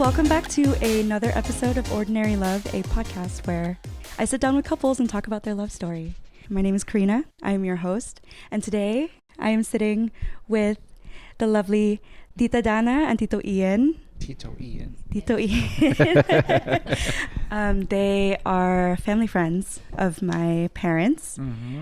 welcome back to another episode of Ordinary Love, a podcast where I sit down with couples and talk about their love story. My name is Karina. I am your host. And today I am sitting with the lovely Tita Dana and Tito Ian. Tito Ian. They are family friends of my parents,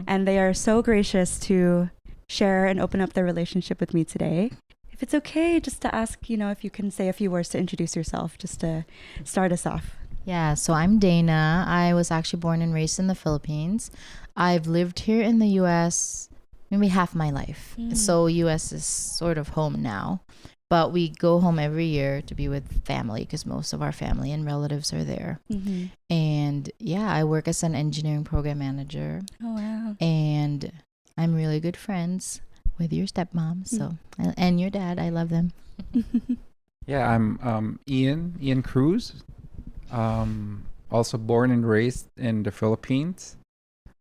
and they are so gracious to share and open up their relationship with me today. If it's okay, just to ask, if you can say a few words to introduce yourself, just to start us off. Yeah, so I'm Dana. I was actually born and raised in the Philippines. I've lived here in the U.S. maybe half my life. So U.S. is sort of home now. But we go home every year to be with family because most of our family and relatives are there. And yeah, I work as an engineering program manager. Oh, wow. And I'm really good friends with your stepmom, and your dad. I love them. Yeah, I'm Ian Cruz. Also born and raised in the Philippines.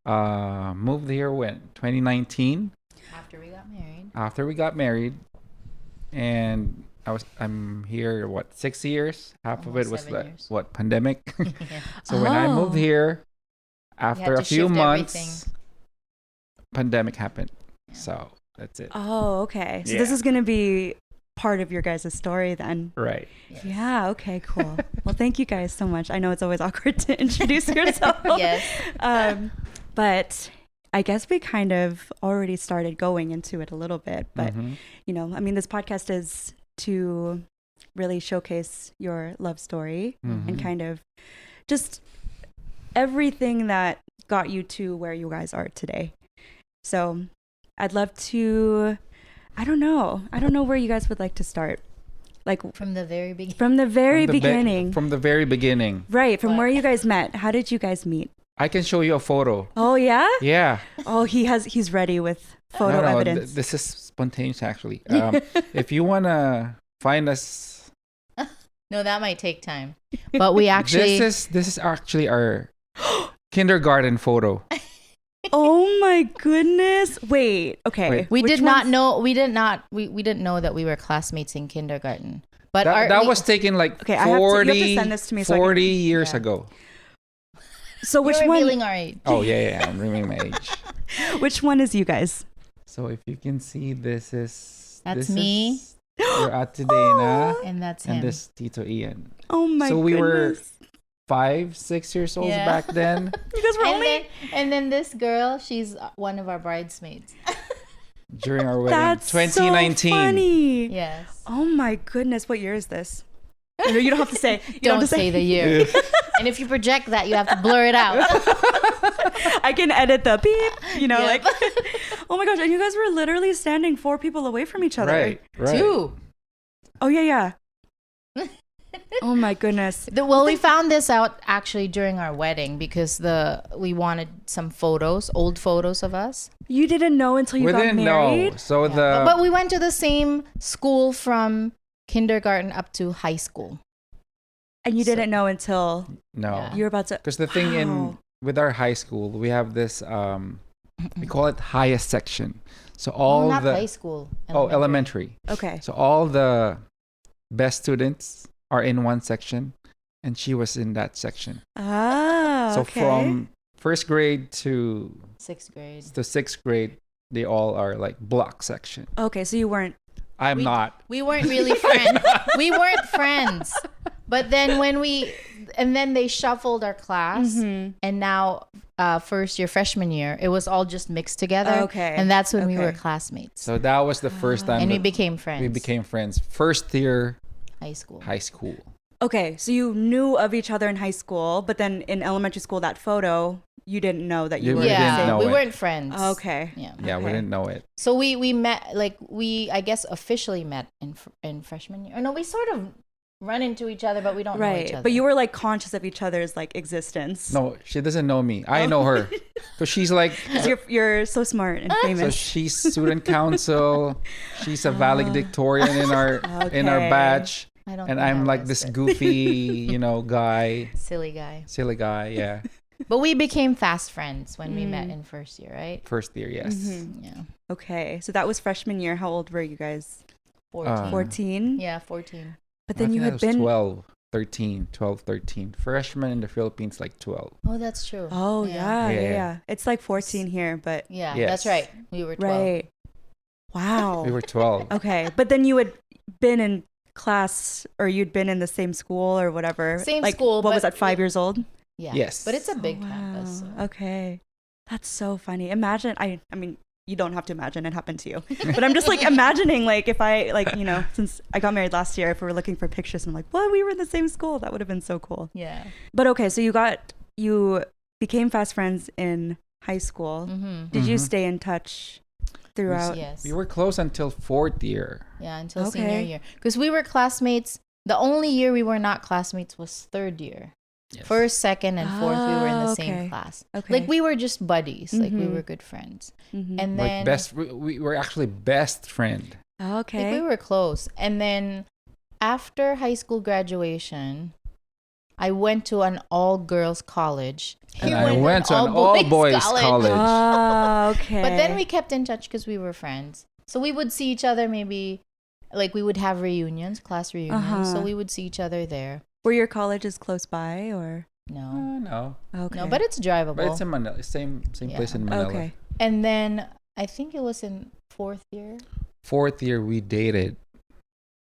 Moved here when 2019. After we got married, and I'm here 6 years. Half of it was pandemic. So when I moved here, after a few months, pandemic happened. So that's it. Oh, okay. So this is going to be part of your guys' story then. Right. Yes. Yeah, okay, cool. Well, thank you guys so much. I know it's always awkward to introduce yourself. Yes. But I guess we kind of already started going into it a little bit. But, this podcast is to really showcase your love story and kind of just everything that got you to where you guys are today. So I'd love to, I don't know where you guys would like to start. Like From the very beginning. From the very beginning. From the very beginning. Right, from where you guys met. How did you guys meet? I can show you a photo. Oh, yeah? Yeah. Oh, he's ready with photo evidence. This is spontaneous, actually. If you want to find us... No, that might take time. But we actually... This is actually our kindergarten photo. Oh my goodness. Wait, okay. Wait. We didn't know that we were classmates in kindergarten. But that was taken like 40, you have to send this to me 40 years ago. So which You're one? revealing our age. Oh, yeah, I'm revealing my age. Which one is you guys? So if you can see, this me. You're Ate Dana. And that's him. And this Tito Ian. Oh my goodness. So we were 5-6 years old back then. You guys were and then this girl, she's one of our bridesmaids. During our wedding. That's 2019. so funny. Yes. Oh my goodness. What year is this? You don't have to say. Don't say the year. And if you project that, you have to blur it out. I can edit the beep, like, oh my gosh. And you guys were literally standing 4 people away from each other. Right. 2. Oh, yeah. Oh my goodness. We found this out actually during our wedding because we wanted some old photos of us. You didn't know until you got married? Know. So But we went to the same school from kindergarten up to high school. And you didn't know until you were about to... Because the thing with our high school, we have this, we call it highest section. So not high school. Elementary. Okay. So all the best students are in one section, and she was in that section. Ah, so okay. From first grade to 6th grade, they all are like block section. Okay, so you weren't... I'm not. We weren't really friends. We weren't friends. But then then they shuffled our class, and now first year, freshman year, it was all just mixed together. Okay. And that's when we were classmates. So that was the first time. And we became friends. We became friends. First year. High school. Okay, so you knew of each other in high school, but then in elementary school, that photo, you didn't know that you were the same. We weren't friends. Okay. Yeah, we didn't know it. So we met, I guess officially met in freshman year. Or no, we sort of run into each other, but we don't know each other. But you were like conscious of each other's like existence. No, she doesn't know me. I know her. So she's like... You're so smart and famous. So she's student council. She's a valedictorian in our batch. And I'm like this goofy, guy. Silly guy, yeah. But we became fast friends when we met in first year, right? First year, yes. Yeah. Okay, so that was freshman year. How old were you guys? 14. 14? Yeah, 14. But then you I had think I was been 12, 13. Freshman in the Philippines, like 12. Oh, that's true. Oh yeah. Yeah. It's like 14 here, but Yeah, Yes. that's right. We were 12. right. Wow. We were 12. Okay, but then you had been in class, or you'd been in the same school or whatever. Same like, school, What was but that? 5 years old? Yeah. Yes. But it's a Oh, big campus. wow. So. Okay, that's so funny. Imagine. I mean, you don't have to imagine it happened to you, but I'm just like imagining, like, if I, like, since I got married last year, if we were looking for pictures, and I'm like, well, we were in the same school. That would have been so cool. Yeah. But okay, so you became fast friends in high school. Mm-hmm. Did you Mhm. stay in touch throughout? Yes. We were close until 4th year. Yeah, until Okay. senior year. Because we were classmates. The only year we were not classmates was 3rd year. Yes. 1st, 2nd, and 4th, we were in the Oh, same okay. class. Okay. Like, we were just buddies. Like, we Mhm. were good friends. Mhm. And Like then... we were actually best friend. Okay. Like, we were close. And then, after high school graduation, I went to an all-girls college. And He I went to an all-boys all-boys college. Oh, okay. But then we kept in touch because we were friends. So we would see each other maybe, like we would have reunions, class reunions. So Uh-huh. we would see each other there. Were your colleges close by, or? No. No. Okay. No, but it's drivable. But it's in Manila. Same place Yeah. in Manila. Okay. And then I think it was in 4th year. 4th year, we dated.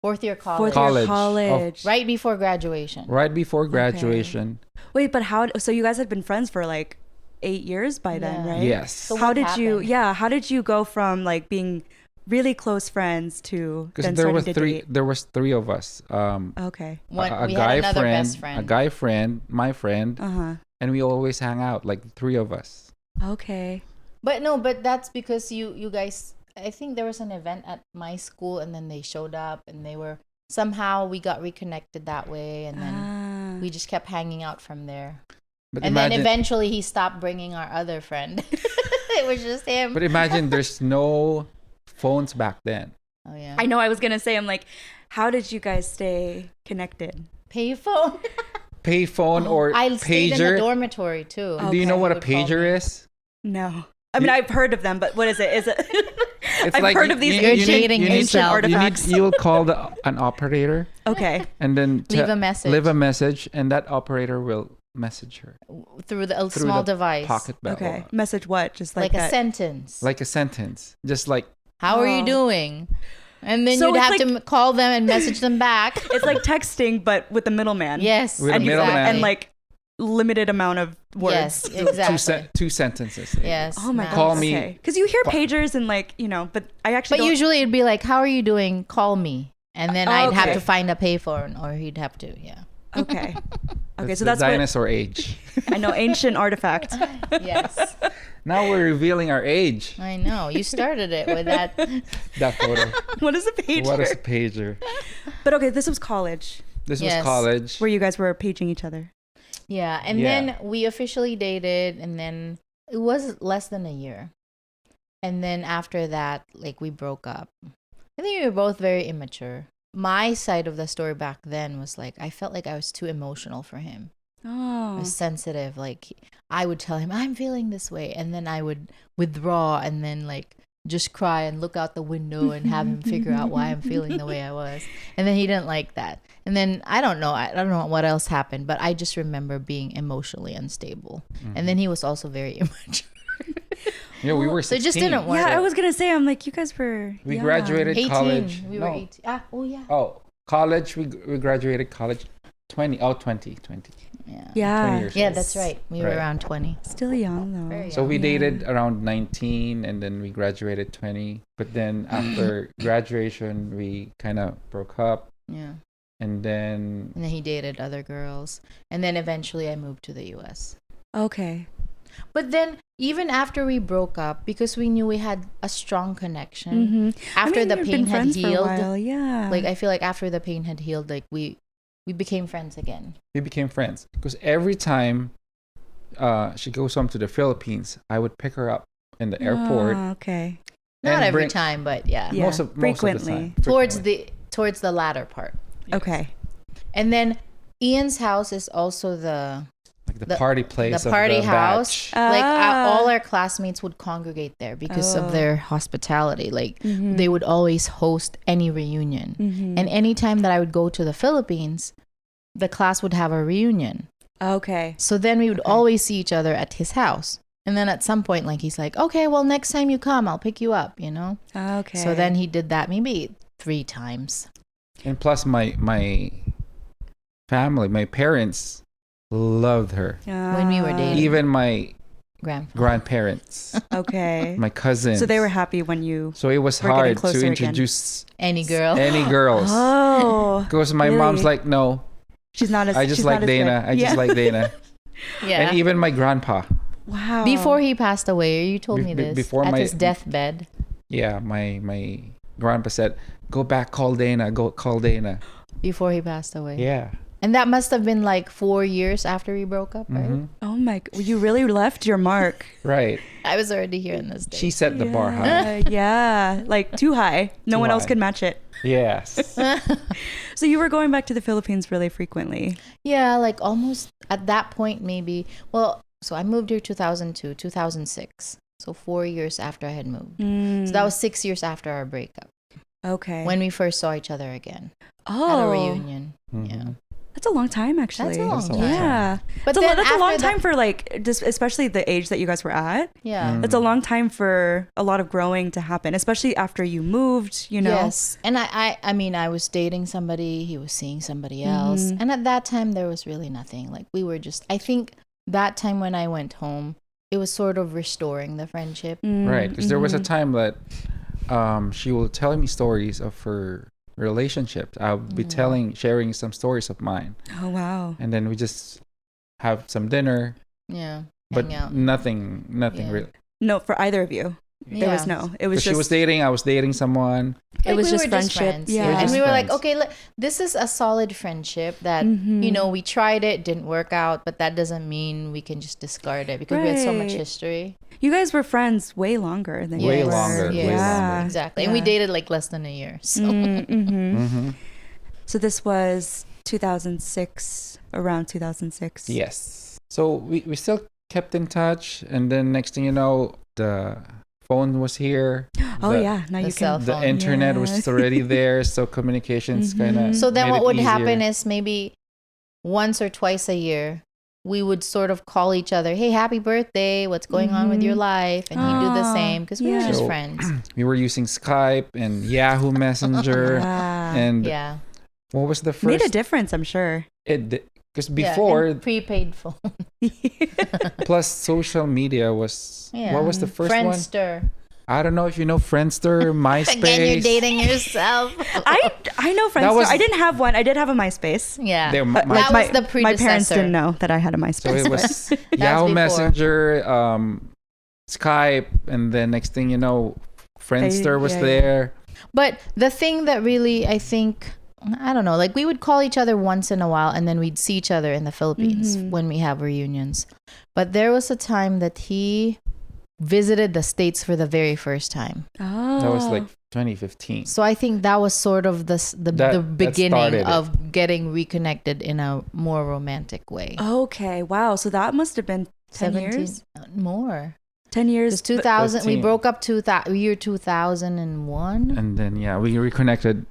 4th year Fourth college. year College. college. Right before graduation. Right before graduation. Wait, but how? So you guys had been friends for like 8 years by then, Yeah. right? Yes. So How what did you? happened? Yeah. How did you go from like being really close friends to Because then there starting was to three. date? There was 3 of us. Okay. We had another best friend. a guy friend, my friend, Uh huh. and we always hang out, like 3 of us. Okay. But no, but that's because you guys, I think there was an event at my school and then they showed up and they were, somehow we got reconnected that way and then we just kept hanging out from there. But And then eventually he stopped bringing our other friend. It was just him. But imagine there's no phones back then. Oh yeah. I know. I was gonna say. I'm like, how did you guys stay connected? Payphone. Payphone or I stayed in the pager. dormitory too. Do you know Okay. what a Would call me. pager is? No. I mean, I've heard of them, but what is it? Is it? It's I've like heard of these You're dating ancient yourself. artifacts. You'll call an operator Okay. and then Leave a message. leave a message, and that operator will message her through the through small the device. pocket bell. Okay. Message what? Just Like like a that. sentence. Like a sentence, just like How are you Oh. doing? And then So you'd it's have to call them and message them back. It's like texting, but with the middleman. Yes. With a And, middleman. and like limited amount of words. Yes, two, exactly. two sentences. Yes. Oh my Matt. god. Call me. Because you hear pagers and like, but I actually But don't. usually it'd be like, "How are you doing? Call me." And then I'd have Okay. to find a payphone, or he'd have to, yeah. Okay. Okay, It's so the that's what dinosaur age. I know, ancient artifact. Yes, Now we're revealing our age. I know. You started it with that. That photo. What is a pager? What is a pager? But okay, this was college This Yes. was college. where you guys were paging each other. Yeah, and Yeah. then we officially dated, and then it was less than a year. And then after that, like, we broke up. I think we were both very immature. My side of the story back then was like, I felt like I was too emotional for him. I Oh. was sensitive. Like, I would tell him, I'm feeling this way. And then I would withdraw and then, like, just cry and look out the window and have him figure out why I'm feeling the way I was. And then he didn't like that. And then I don't know what else happened, but I just remember being emotionally unstable. And then he was also very immature. Yeah, we were 16. So it just didn't work. Yeah, I was gonna say, I'm like, you guys were. We young. graduated 18. college. We were No. 18. Ah, oh yeah. Oh, college. We graduated college 20. Oh, 20. Yeah. 20 Yeah. years Yeah, old. that's right. We were Right. around 20. Still young though. Very So we Yeah. dated around 19 and then we graduated 20. But then after graduation, we kind of broke up. Yeah. And then And then he dated other girls. And then eventually I moved to the US. Okay. But then even after we broke up, because we knew we had a strong connection, Mm-hmm. after the pain had healed, Yeah. like I feel like after the pain had healed, like we became friends again. we became friends. Because every time she goes home to the Philippines, I would pick her up in the airport. Oh, okay. Not And every bring- time, but yeah. Yeah. Most of the frequently. time. Towards the latter part. Okay. And then Ian's house is also the Like like the party place, the party of the house. batch. Like all our classmates would congregate there because of their hospitality. Like they would always host any reunion. And anytime that I would go to the Philippines, the class would have a reunion. Okay. So then we would always see each other at his house. And then at some point, like, he's like, okay, well, next time you come, I'll pick you up, you know? Okay. So then he did that maybe 3 times. And plus my family, my parents loved her. When we were dating. Even my grandparents, Okay. my cousins. So they were happy when you. So it was were getting hard closer to again. introduce Any girl. any girls. Oh. Because my really? mom's like, no, She's not as. I just she's like not as Dana. good. I just like Dana. Yeah. And even my grandpa. Wow. Before he passed away, you told me this. Before at my- his deathbed. Yeah, my grandpa said, go back, call Dana. Go call Dana. Before he passed away. Yeah. And that must have been like 4 years after we broke up, right? Oh my! You really left your mark. Right. I was already here in this day. She set the bar high. Yeah, like too high. No Too one else high. could match it. Yes. So you were going back to the Philippines really frequently. Yeah, like almost at that point, maybe. Well, so I moved here 2002, 2006. So 4 years after I had moved. So that was 6 years after our breakup. Okay. When we first saw each other again. oh, At a reunion. Yeah. that's a long time actually. That's a long time. Yeah, But that's, then that's a after long that- time for like, just especially the age that you guys were at. Yeah. That's a long time for a lot of growing to happen, especially after you moved. You know. Yes. And I mean, I was dating somebody, he was seeing somebody else. And at that time, there was really nothing. Like, we were just, I think that time when I went home, it was sort of restoring the friendship. Right. Because there was a time that she will tell me stories of her relationships. I'll be sharing some stories of mine. Oh wow. And then we just have some dinner, Yeah. but Hang out. nothing Yeah. really. No, for either of you, there was Yeah. no. It was Because she just. was dating, I was dating someone. It was we just were friendship. friends. Yeah. We're And just we were like, friends. okay, this is a solid friendship that, you know, we tried it, didn't work out, but that doesn't mean we can just discard it because we had so much Right. history. You guys were friends way longer than Way you were. longer, way Yeah. longer. Exactly. And we Yeah. dated like less than a year. So Mm-hmm. So this was 2006, around 2006. Yes. So we still kept in touch. And then next thing you know, the phone was here. Oh The- yeah, now the you cell can. The phone. internet Yeah. was already there. So communications kind of. So then what would happen is maybe once or twice a year, we would sort of call each other, hey, happy birthday, what's going on with your life? And he'd do the Aw, same because we were yeah. just So- friends. we were using Skype and Yahoo Messenger. Yeah. And Yeah. what was the first? Made a difference, I'm sure. Because Yeah, before, and prepaid phone. plus social media was, Yeah. what was the first one? Friendster. I don't know if you know Friendster, MySpace. Again, you're dating yourself. I know Friendster. was- I didn't have one. I did have a MySpace. Yeah. They- But, my- like, That my, was the my parents predecessor. didn't know that I had a So MySpace. it was was Yahoo before. Messenger, Skype, and then next thing you know, Friendster was yeah. there. But the thing that really, I think, I don't know, like we would call each other once in a while and then we'd see each other in the Philippines when we have reunions. But there was a time that he visited the States for the very first time. Oh. That was like 2015. So I think that was sort of the That beginning started it. of getting reconnected in a more romantic way. Okay. Wow. So that must have been 10 years? More. 10 years. It's 2000. We 15. broke up year 2001. And then, yeah, we reconnected.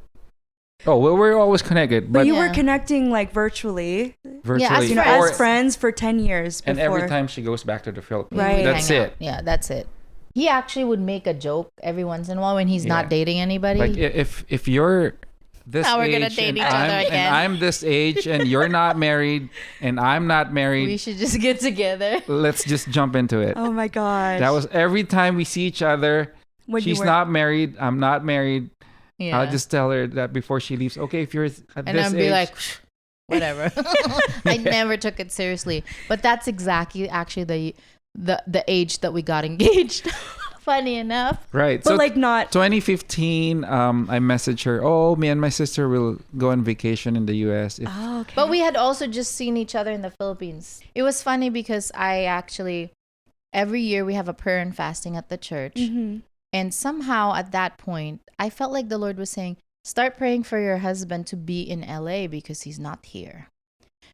Oh, well, we're always connected, But but you were Yeah. connecting like virtually, virtually. you know, Friends. as friends for 10 years before. And every time she goes back to the Philippines. Right. That's Hang out. it. Yeah, that's it. He actually would make a joke every once in a while when he's not Yeah. dating anybody. Like if you're this Now we're age gonna date and each other I'm, again. and I'm this age and you're not married and I'm not married, we should just get together. let's just jump into it. Oh my gosh. That was every time we see each other. When you She's were- not married. I'm not married. Yeah. I'll just tell her that before she leaves. Okay, if you're at and this I'd be age, like, whatever. I never took it seriously. But that's exactly actually the age that we got engaged. Funny enough. right? But like not. 2015. I messaged her. Oh, me and my sister will go on vacation in the U.S. If, Oh, okay. But we had also just seen each other in the Philippines. It was funny because I actually, every year we have a prayer and fasting at the church. Mhm. And somehow at that point, I felt like the Lord was saying, start praying for your husband to be in LA because he's not here.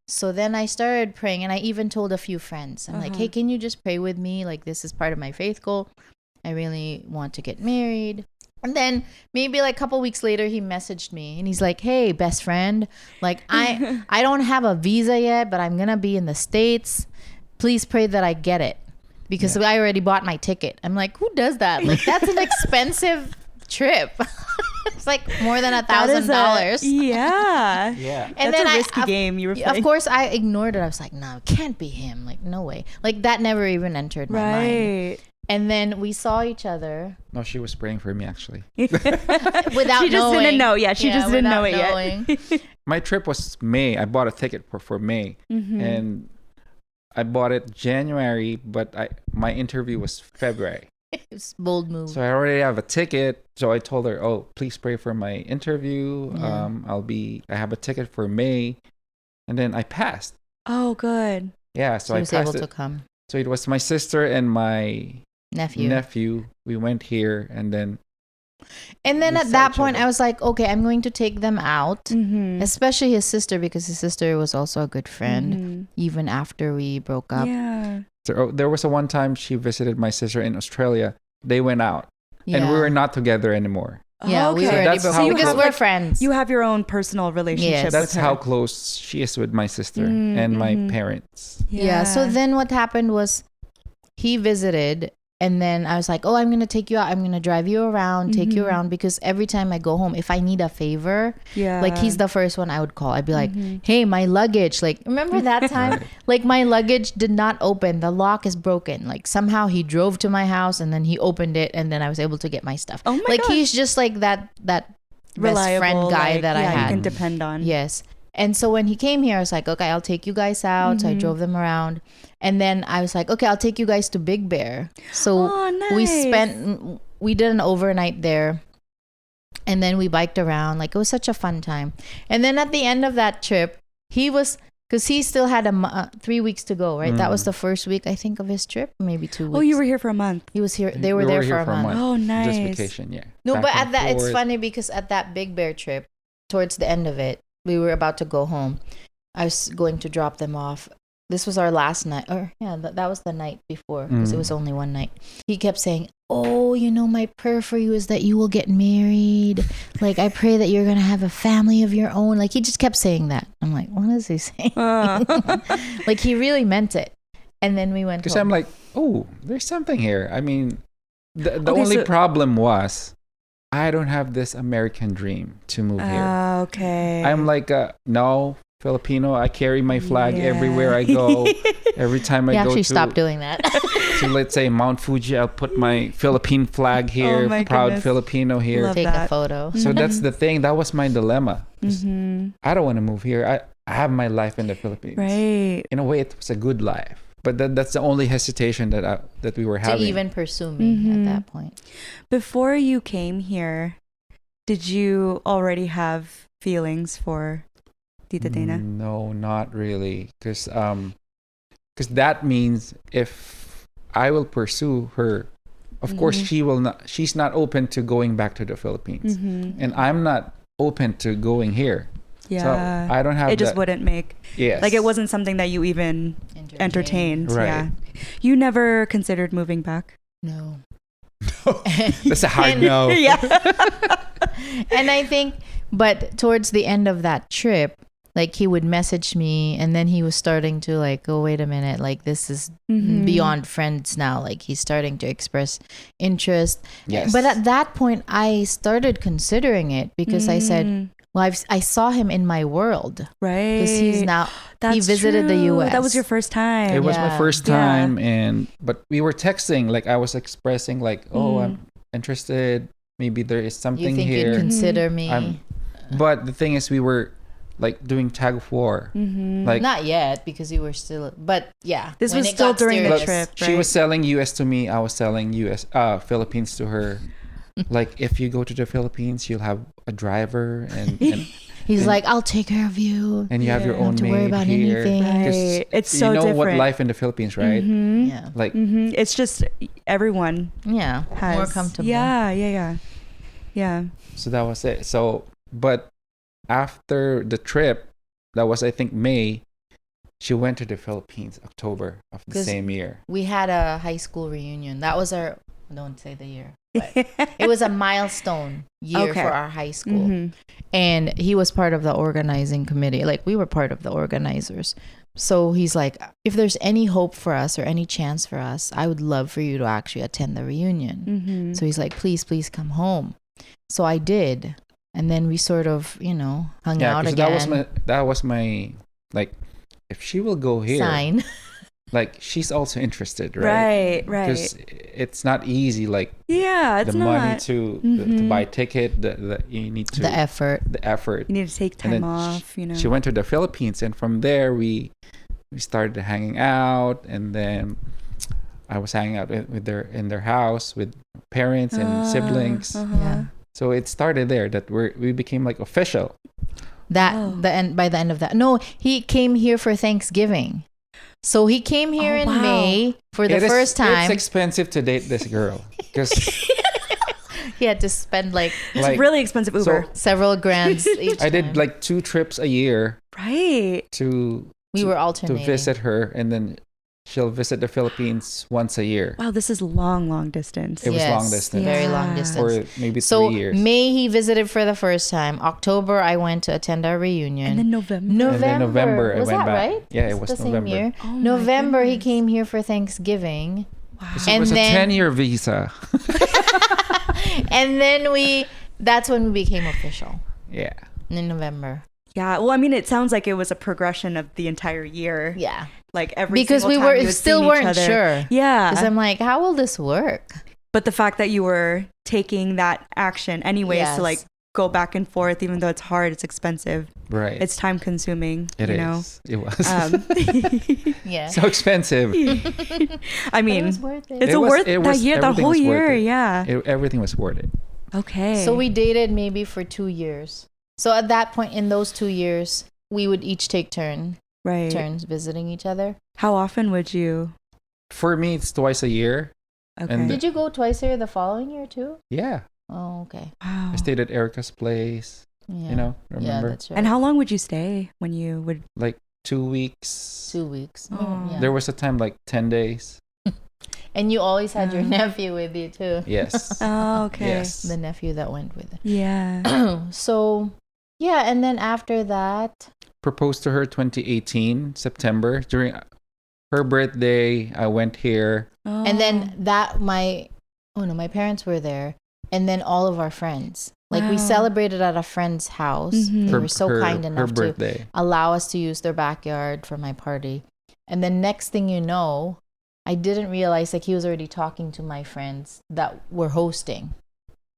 So then I started praying, and I even told a few friends, I'm like, hey, can you just pray with me? Like, this is part of my faith goal. I really want to get married. And then maybe like a couple weeks later, he messaged me and he's like, hey, best friend, like I don't have a visa yet, but I'm going to be in the States. Please pray that I get it, because I already bought my ticket. I'm like, who does that? Like, that's an expensive trip. It's like more than $1,000. Yeah. Yeah. And That's then a risky game you were playing. Of course, I ignored it. I was like, no, it can't be him. Like, no way. Like, that never even entered my mind. And then we saw each other. No, she was praying for me actually. Without she just knowing. didn't know. Yeah, she just didn't know it yet. My trip was May. I bought a ticket for May, and I bought it January, but my interview was February. It's bold move. So I already have a ticket. So I told her, "Oh, please pray for my interview. Yeah. I have a ticket for May," and then I passed. Oh, good. Yeah, so he I was passed able it. to come. So it was my sister and my Nephew. We went here, and then at that point, I was like, okay, I'm going to take them out, especially his sister, because his sister was also a good friend, even after we broke up. Yeah. So there was a one time she visited my sister in Australia. They went out, and we were not together anymore. Yeah, we okay. already So broke that's up because how- we're friends. You have your own personal relationship with That's her. how close she is with my sister and my parents. Yeah. So then what happened was he visited, and then I was like, oh, I'm going to take you out. I'm going to drive you around, take you around, because every time I go home, if I need a favor, like he's the first one I would call. I'd be like, hey, my luggage. Like, remember that time? Right. Like, my luggage did not open. The lock is broken. Like, somehow he drove to my house and then he opened it, and then I was able to get my stuff. Oh my like, gosh. he's just like that reliable best friend guy that I had. you can depend on. Yes. And so when he came here, I was like, okay, I'll take you guys out. So I drove them around. And then I was like, okay, I'll take you guys to Big Bear. So we did an overnight there. And then we biked around. Like, it was such a fun time. And then at the end of that trip, because he still had 3 weeks to go, right? That was the first week, I think, of his trip, maybe 2 weeks. Oh, you were here for a month. He was here. They were there for a month. Oh, nice. Just vacation, yeah. No, Back but and at that, it's forth. funny because at that Big Bear trip, towards the end of it, we were about to go home. I was going to drop them off. This was our last night. That was the night before, because it was only one night. He kept saying, oh, my prayer for you is that you will get married. Like, I pray that you're going to have a family of your own. Like, he just kept saying that. I'm like, what is he saying? Like, he really meant it. And then we went home. Because I'm like, oh, there's something here. I mean, the only problem was I don't have this American dream to move here. Okay. I'm like, no, Filipino. I carry my flag everywhere I go. Every time I go actually to stopped doing that. so let's say Mount Fuji, I'll put my Philippine flag here. my Proud goodness. Filipino here. Love Take that. a photo. So that's the thing. That was my dilemma. I don't want to move here. I have my life in the Philippines. Right. In a way, it was a good life. But that's the only hesitation that we were having. To even pursue me at that point. Before you came here, did you already have feelings for Tita Dana? No, not really. Because that means if I will pursue her, of course she's not open to going back to the Philippines. And I'm not open to going here. Yeah. So I don't have it just wouldn't make. Yes. Like, it wasn't something that you even entertained. Right. Yeah. You never considered moving back? No. That's a hard no. Yeah. And I think, but towards the end of that trip, like, he would message me, and then he was starting to like, oh, wait a minute, like, this is beyond friends now. Like, he's starting to express interest. Yes. But at that point, I started considering it, because I said, well, I saw him in my world. Right. Because he visited the true. US. That was your first time. It was my first time, Yeah. but we were texting. Like, I was expressing, like, oh, I'm interested. Maybe there is something you think here. you'd consider me? But the thing is, we were like doing tag of war. Like, Not yet, because you were still. But yeah, This when was it still got during the serious. trip. she was selling US to me. I was selling Philippines to her. Like, if you go to the Philippines, you'll have a driver and He's like, I'll take care of you. you have your You don't own have to worry maid about here. anything. 'Cause Right. It's so you know different. what life in the Philippines, right? Yeah. Like, It's just everyone Yeah. has. More comfortable. Yeah. so that was it. So, but after the trip, that was, I think, May, she went to the Philippines October of the 'Cause same year. We had a high school reunion. That was our, don't say the year, but it was a milestone year Okay. for our high school. Mhm. And he was part of the organizing committee. Like, we were part of the organizers. So he's like, if there's any hope for us or any chance for us, I would love for you to actually attend the reunion. Mhm. So he's like, please come home. So I did. And then we sort of, hung Yeah, out because again. that was my like, if she will go here, Sign. like she's also interested, right? Right. Because it's not easy, like Yeah, it's the not. money to Mhm. buy ticket, the you need to The effort. the effort. You need to take And time then off, you know. She went to the Philippines, and from there we started hanging out, and then I was hanging out with their in their house with parents and siblings. Yeah. So it started there that we became like official. That Oh. by the end of that. No, he came here for Thanksgiving. So he came here in wow. May for the first time. It's expensive to date this girl because He had to spend like It's really expensive Uber. several grands each I did time. like 2 trips a year Right. We were alternating. to visit her, and then she'll visit the Philippines once a year. Wow, this is long distance. It was long distance. Very long Yeah. distance. For maybe So 3 years. May he visited for the first time. October I went to attend our reunion. And then November. And then November I was went that back. right? Yeah, it was the same November. year. Oh my November he goodness. came here for Thanksgiving. Wow. So And it was then- a 10-year visa. And then that's when we became official Yeah. in November. Yeah. Well, I mean, it sounds like it was a progression of the entire year. Yeah. Like every Because we single time were you had still seen each weren't other. sure. Yeah. Because I'm like, how will this work? But the fact that you were taking that action anyways Yes. to like go back and forth, even though it's hard, it's expensive, Right. it's time consuming. It you is. know? It was. Yeah. So expensive. But I mean, it was worth it. it's It was- worth it that was- year, that everything whole was worth year. it. Yeah. Everything was worth it. Okay. So we dated maybe for 2 years. So at that point in those 2 years, we would each take turns visiting each other. How often would you? For me, it's twice a year. Okay. And Did you go twice a year the following year too? Yeah. Oh, okay. Wow. I stayed at Erica's place. Yeah. You know, Yeah, remember? that's right. And how long would you stay when you would? Like 2 weeks. 2 weeks. Oh. Yeah. There was a time like 10 days. And you always had your Yeah. nephew with you too. Yes. Oh, okay. Yes. The nephew that went with it. Yeah. So, yeah, and then after that, Proposed to her 2018 September during her birthday. I went here. and then my parents were there, and then all of our friends. Like we Wow. celebrated at a friend's house. Mhm. They were so kind her enough to birthday. allow us to use their backyard for my party. And then next thing you know, I didn't realize like he was already talking to my friends that were hosting.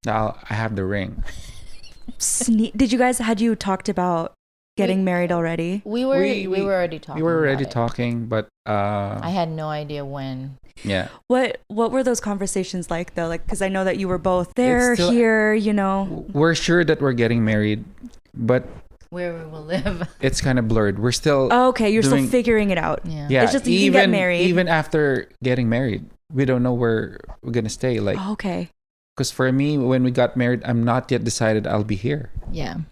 Now I have the ring. Did you guys had you talked about getting married already? We were already talking. We were already about it. talking, but I had no idea when. yeah. What were those conversations like though? Like, because I know that you were both there, still- here, you know. We're sure that we're getting married, but Where we will live. it's kind of blurred. We're still Oh, okay, you're still doing- figuring it out. Yeah. yeah. It's just you can get married. Even after getting married, we don't know where we're gonna stay. Like, Oh, okay. because for me, when we got married, I'm not yet decided I'll be here. Yeah.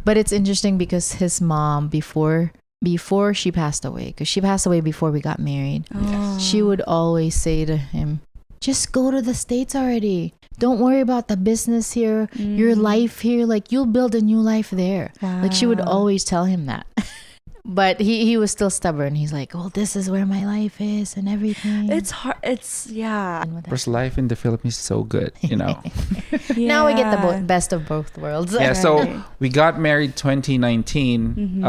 But it's interesting because his mom before she passed away, because she passed away before we got married, Oh. she would always say to him, just go to the States already. Don't worry about the business here, your life here. Like, you'll build a new life there. Like, she would Wow. always tell him that. But he was still stubborn. He's like, well, this is where my life is and everything. It's hard. It's yeah. And with that- Because life in the Philippines is so good, you know. Now we get the Yeah. best of both worlds. Yeah, so Right. we got married 2019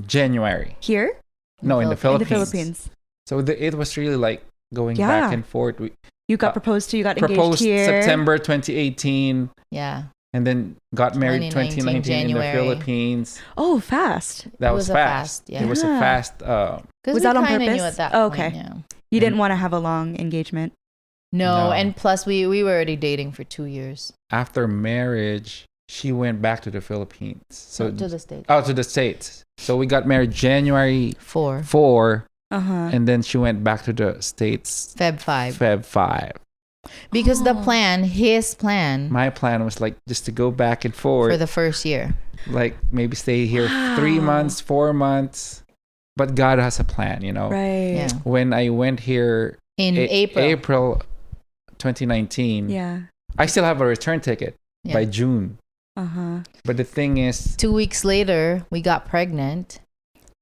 January. Here No, in the in the Philippines. Philippines, So it was really like going Yeah. back and forth. We you got proposed to. You got engaged proposed here. September 2018 Yeah. and then got married 2019 in the January. Philippines. Oh, fast. That It was was a fast. fast, yeah. It was a Yeah. fast. 'Cause Was we that on kinda purpose? Knew at that Oh, point, okay. yeah. You didn't And- want to have a long engagement. No, No. and plus we were already dating for 2 years. After marriage, she went back to the Philippines. So To the States. to the States. So we got married January 4. 4, And and then she went back to the States Feb 5. Feb 5. Because the Oh. plan, his plan My plan was like just to go back and forth, for the first year. like maybe stay here Wow. 3 months, 4 months, but God has a plan, you know. Right. Yeah. When I went here In April 2019, I still have a return ticket by June. But the thing is, 2 weeks later, we got pregnant.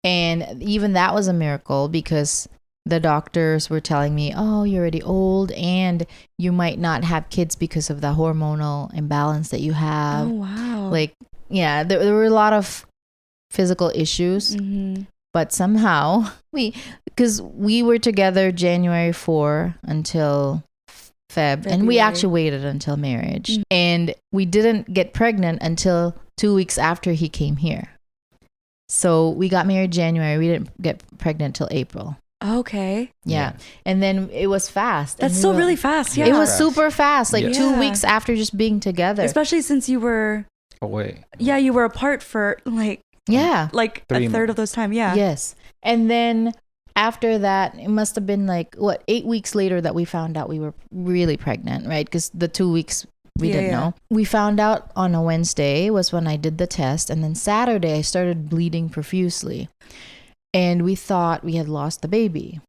And even that was a miracle because the doctors were telling me, oh, you're already old and you might not have kids because of the hormonal imbalance that you have. Oh, wow. Like, yeah, there were a lot of physical issues. But somehow, because we were together January 4 until February. And we actually waited until marriage. And we didn't get pregnant until 2 weeks after he came here. So we got married January. We didn't get pregnant till April. Okay. Yeah. And then it was fast. That's still really fast. Yeah. It was super fast. Like 2 Yeah. weeks after just being together. Especially since you were away. Yeah, you were apart for like Yeah. like a third of those time. Yeah. Yes. And then after that, it must have been like 8 weeks later that we found out we were really pregnant, right? Because the 2 weeks we didn't know. We found out on a Wednesday was when I did the test. And then Saturday, I started bleeding profusely. And we thought we had lost the baby.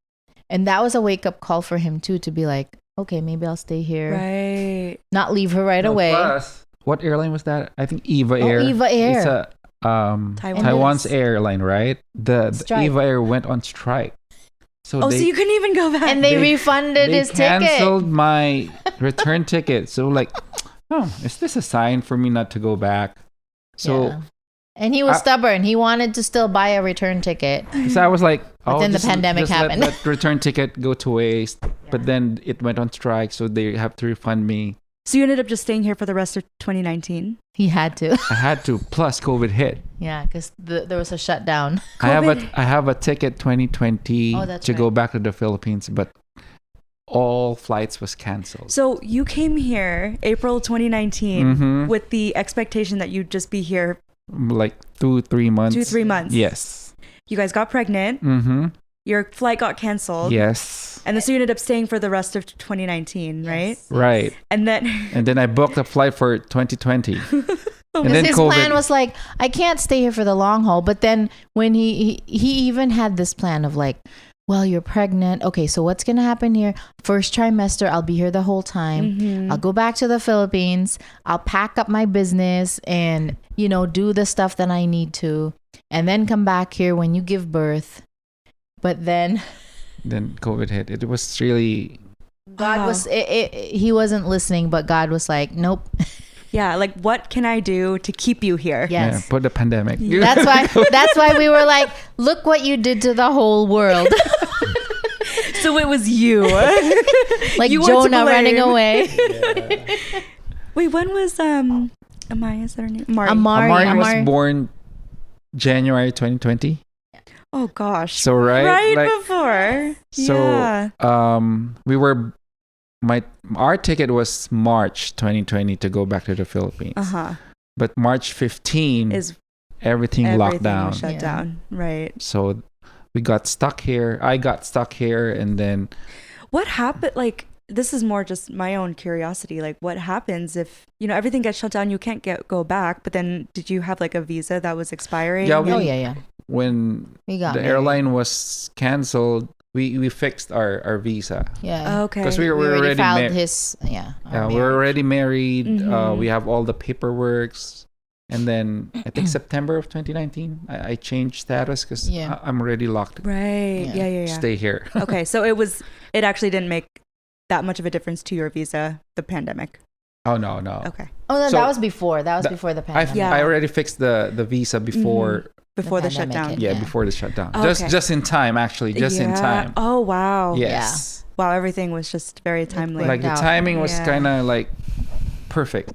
And that was a wake-up call for him, too, to be like, okay, maybe I'll stay here. Right. Not leave her right away. Plus, what airline was that? I think Eva Air. Eva Air. It's a Taiwan's airline, right? The Eva Air went on strike. So you couldn't even go back. And they refunded his ticket. They canceled my return ticket. So like, is this a sign for me not to go back? So, and he was stubborn. He wanted to still buy a return ticket. So I was like, but then the pandemic happened. Let that return ticket go to waste. But then it went on strike, so they have to refund me. So you ended up just staying here for the rest of 2019? He had to. I had to. Plus, COVID hit. Yeah, because there was a shutdown. I have a ticket 2020 to go back to the Philippines, but all flights was canceled. So you came here April 2019 with the expectation that you'd just be here like 2-3 months. 2-3 months. Yes. You guys got pregnant. Your flight got canceled. Yes. And so you ended up staying for the rest of 2019, right? Yes. Right. And then I booked a flight for 2020. And then his plan was like, I can't stay here for the long haul. But then when he even had this plan of like, well, you're pregnant. Okay, so what's going to happen here? First trimester, I'll be here the whole time. I'll go back to the Philippines. I'll pack up my business and, do the stuff that I need to. And then come back here when you give birth. But then COVID hit. It was really... God was... he wasn't listening, but God was like, nope. Yeah, like what can I do to keep you here? Yes. Yeah, put the pandemic. That's why we were like, look what you did to the whole world. So it was you. Like you Jonah running away. Yeah. Wait, when was Amaya, is that her name? Amari was born January 2020. Oh gosh. So right before. So we were our ticket was March 2020 to go back to the Philippines. But March 15 is everything locked down. Shut down. Right. So we got stuck here. I got stuck here, and then what happened? Like, this is more just my own curiosity. Like, what happens if everything gets shut down? You can't go back. But then, did you have like a visa that was expiring? Yeah. When the airline was canceled, we fixed our visa. Yeah. Okay. Because we already filed his. Yeah. We were already married. We have all the paperwork. And then I think September of 2019, I changed status because I'm already locked. Right. Yeah. Stay here. Okay. So it actually didn't make that much of a difference to your visa, the pandemic. Oh, no. Okay. Oh, no, that was before. That was before the pandemic. I already fixed the visa before the shutdown. Before the shutdown. Okay. Just in time, actually. Just in time. Oh, wow. Yes. Yeah. Wow, everything was just very timely. Like the timing was kind of like perfect.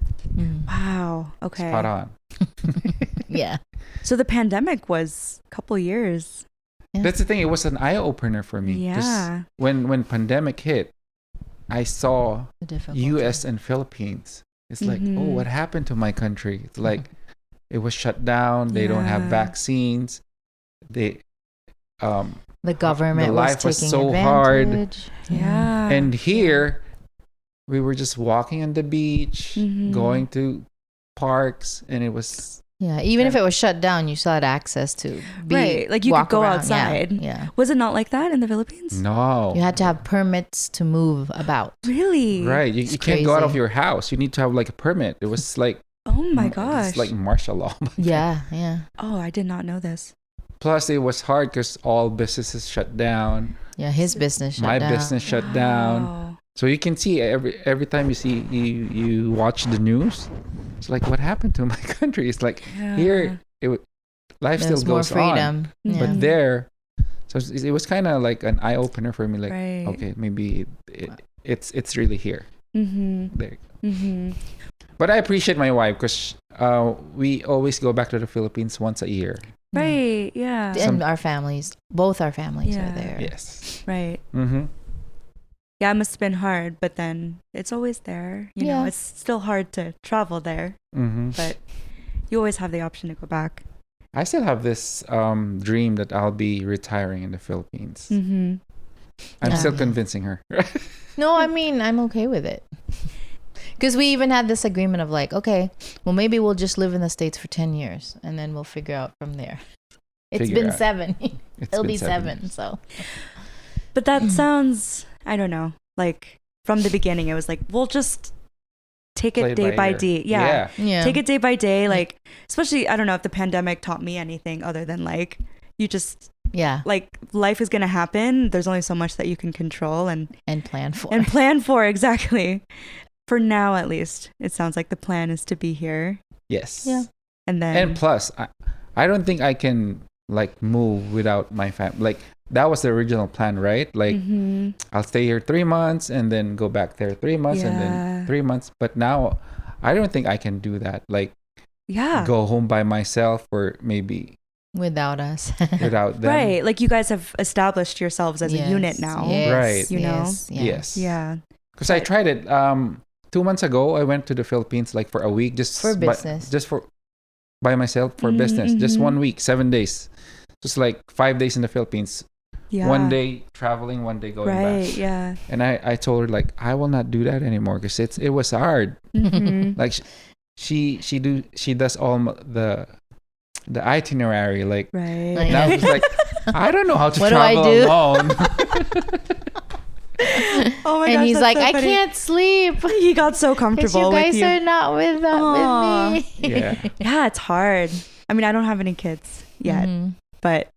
Wow. Okay. Spot on. Yeah. So the pandemic was a couple years. Yeah. That's the thing. It was an eye opener for me. Yeah. When pandemic hit, I saw U.S. and Philippines. It's like, oh, what happened to my country? It's like it was shut down. They don't have vaccines. The government life was taking so advantage. hard. Yeah. And here, we were just walking on the beach, going to parks, and it was Yeah, even if it was shut down, you still had access to right. Like you could go around. outside. Yeah. Was it not like that in the Philippines? No. You had to have permits to move about. Really? Right. You can't go out of your house. You need to have like a permit. It was like, oh my it's gosh. like martial law. Yeah, yeah. Oh, I did not know this. Plus, it was hard because all businesses shut down. Yeah, his business shut My down. business shut down. So you can see every time you watch the news, it's like, what happened to my country? It's like here life still There's more goes freedom. on, Yeah. but there, so it was kind of like an eye opener for me. Like, right. okay, maybe it's really here. Mm-hmm. There. Mm-hmm. But I appreciate my wife because we always go back to the Philippines once a year. Right. Yeah. And our families, both our families are there. Yes. Right. Mm-hmm. Yeah, it must have been hard, but then it's always there. You know, it's still hard to travel there, but you always have the option to go back. I still have this dream that I'll be retiring in the Philippines. Mm-hmm. I'm still convincing her. No, I mean, I'm okay with it. Because we even had this agreement of like, okay, well, maybe we'll just live in the States for 10 years and then we'll figure out from there. It's been 7. It'll be 7, so. But that sounds, I don't know, like from the beginning, it was like, we'll just take it day by day. Yeah. Take it day by day. Like, especially, I don't know if the pandemic taught me anything other than like, you just, like life is going to happen. There's only so much that you can control and plan for. And plan for, exactly. For now, at least, it sounds like the plan is to be here. Yes. Yeah. And plus, I don't think I can like move without my family. Like that was the original plan, right? Like I'll stay here 3 months and then go back there 3 months and then 3 months. But now, I don't think I can do that. Like, go home by myself or maybe without us, without them. Right. Like you guys have established yourselves as a unit now. Right. You know. Yes. Yeah. Because I tried it. 2 months ago, I went to the Philippines like for a week, just for business, by myself for business, just 1 week, 7 days, just like 5 days in the Philippines, 1 day traveling, 1 day going back. Right. Yeah. And I told her like I will not do that anymore because it was hard. Like she does all the itinerary like. Right. And I was like, I don't know how to what travel do I do? alone. Oh my and gosh, he's like, so I funny. can't sleep. He got so comfortable you guys with you. are not with me. Yeah, it's hard. I mean, I don't have any kids yet, but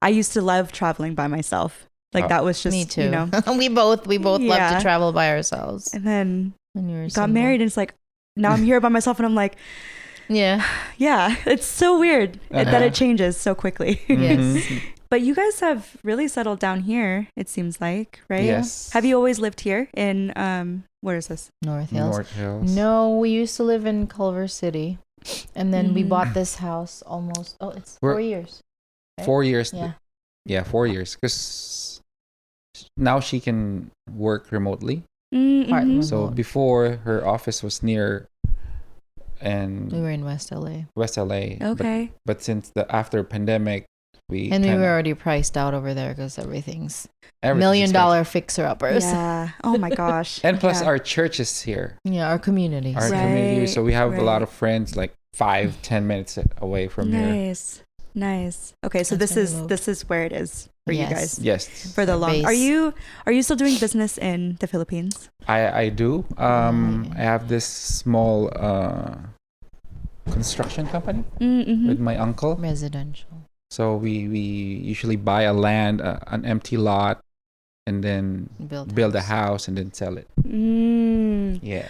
I used to love traveling by myself. Like that was just me too. You know, we both love to travel by ourselves. And then when you got married, and it's like now I'm here by myself, and I'm like, yeah, it's so weird that it changes so quickly. Yes. But you guys have really settled down here, it seems like, right? Yes. Have you always lived here in, where is this? North Hills. North Hills. No, we used to live in Culver City. And then we bought this house almost, it's 4 years. Right? 4 years. Yeah. Yeah, 4 years. Because now she can work remotely. So before, her office was near, and we were in West LA. Okay. But since after pandemic, we were already priced out over there because everything's $1 million fixer-uppers. Yeah. Oh my gosh. And plus our church is here. Yeah, our community. Community. So we have a lot of friends like 5-10 minutes away from here. Nice. Okay, so this is where it is for you guys. Yes. For the long. Are you still doing business in the Philippines? I do. I have this small construction company with my uncle. Residential. So we usually buy a land, an empty lot, and then build a house and then sell it. Yeah.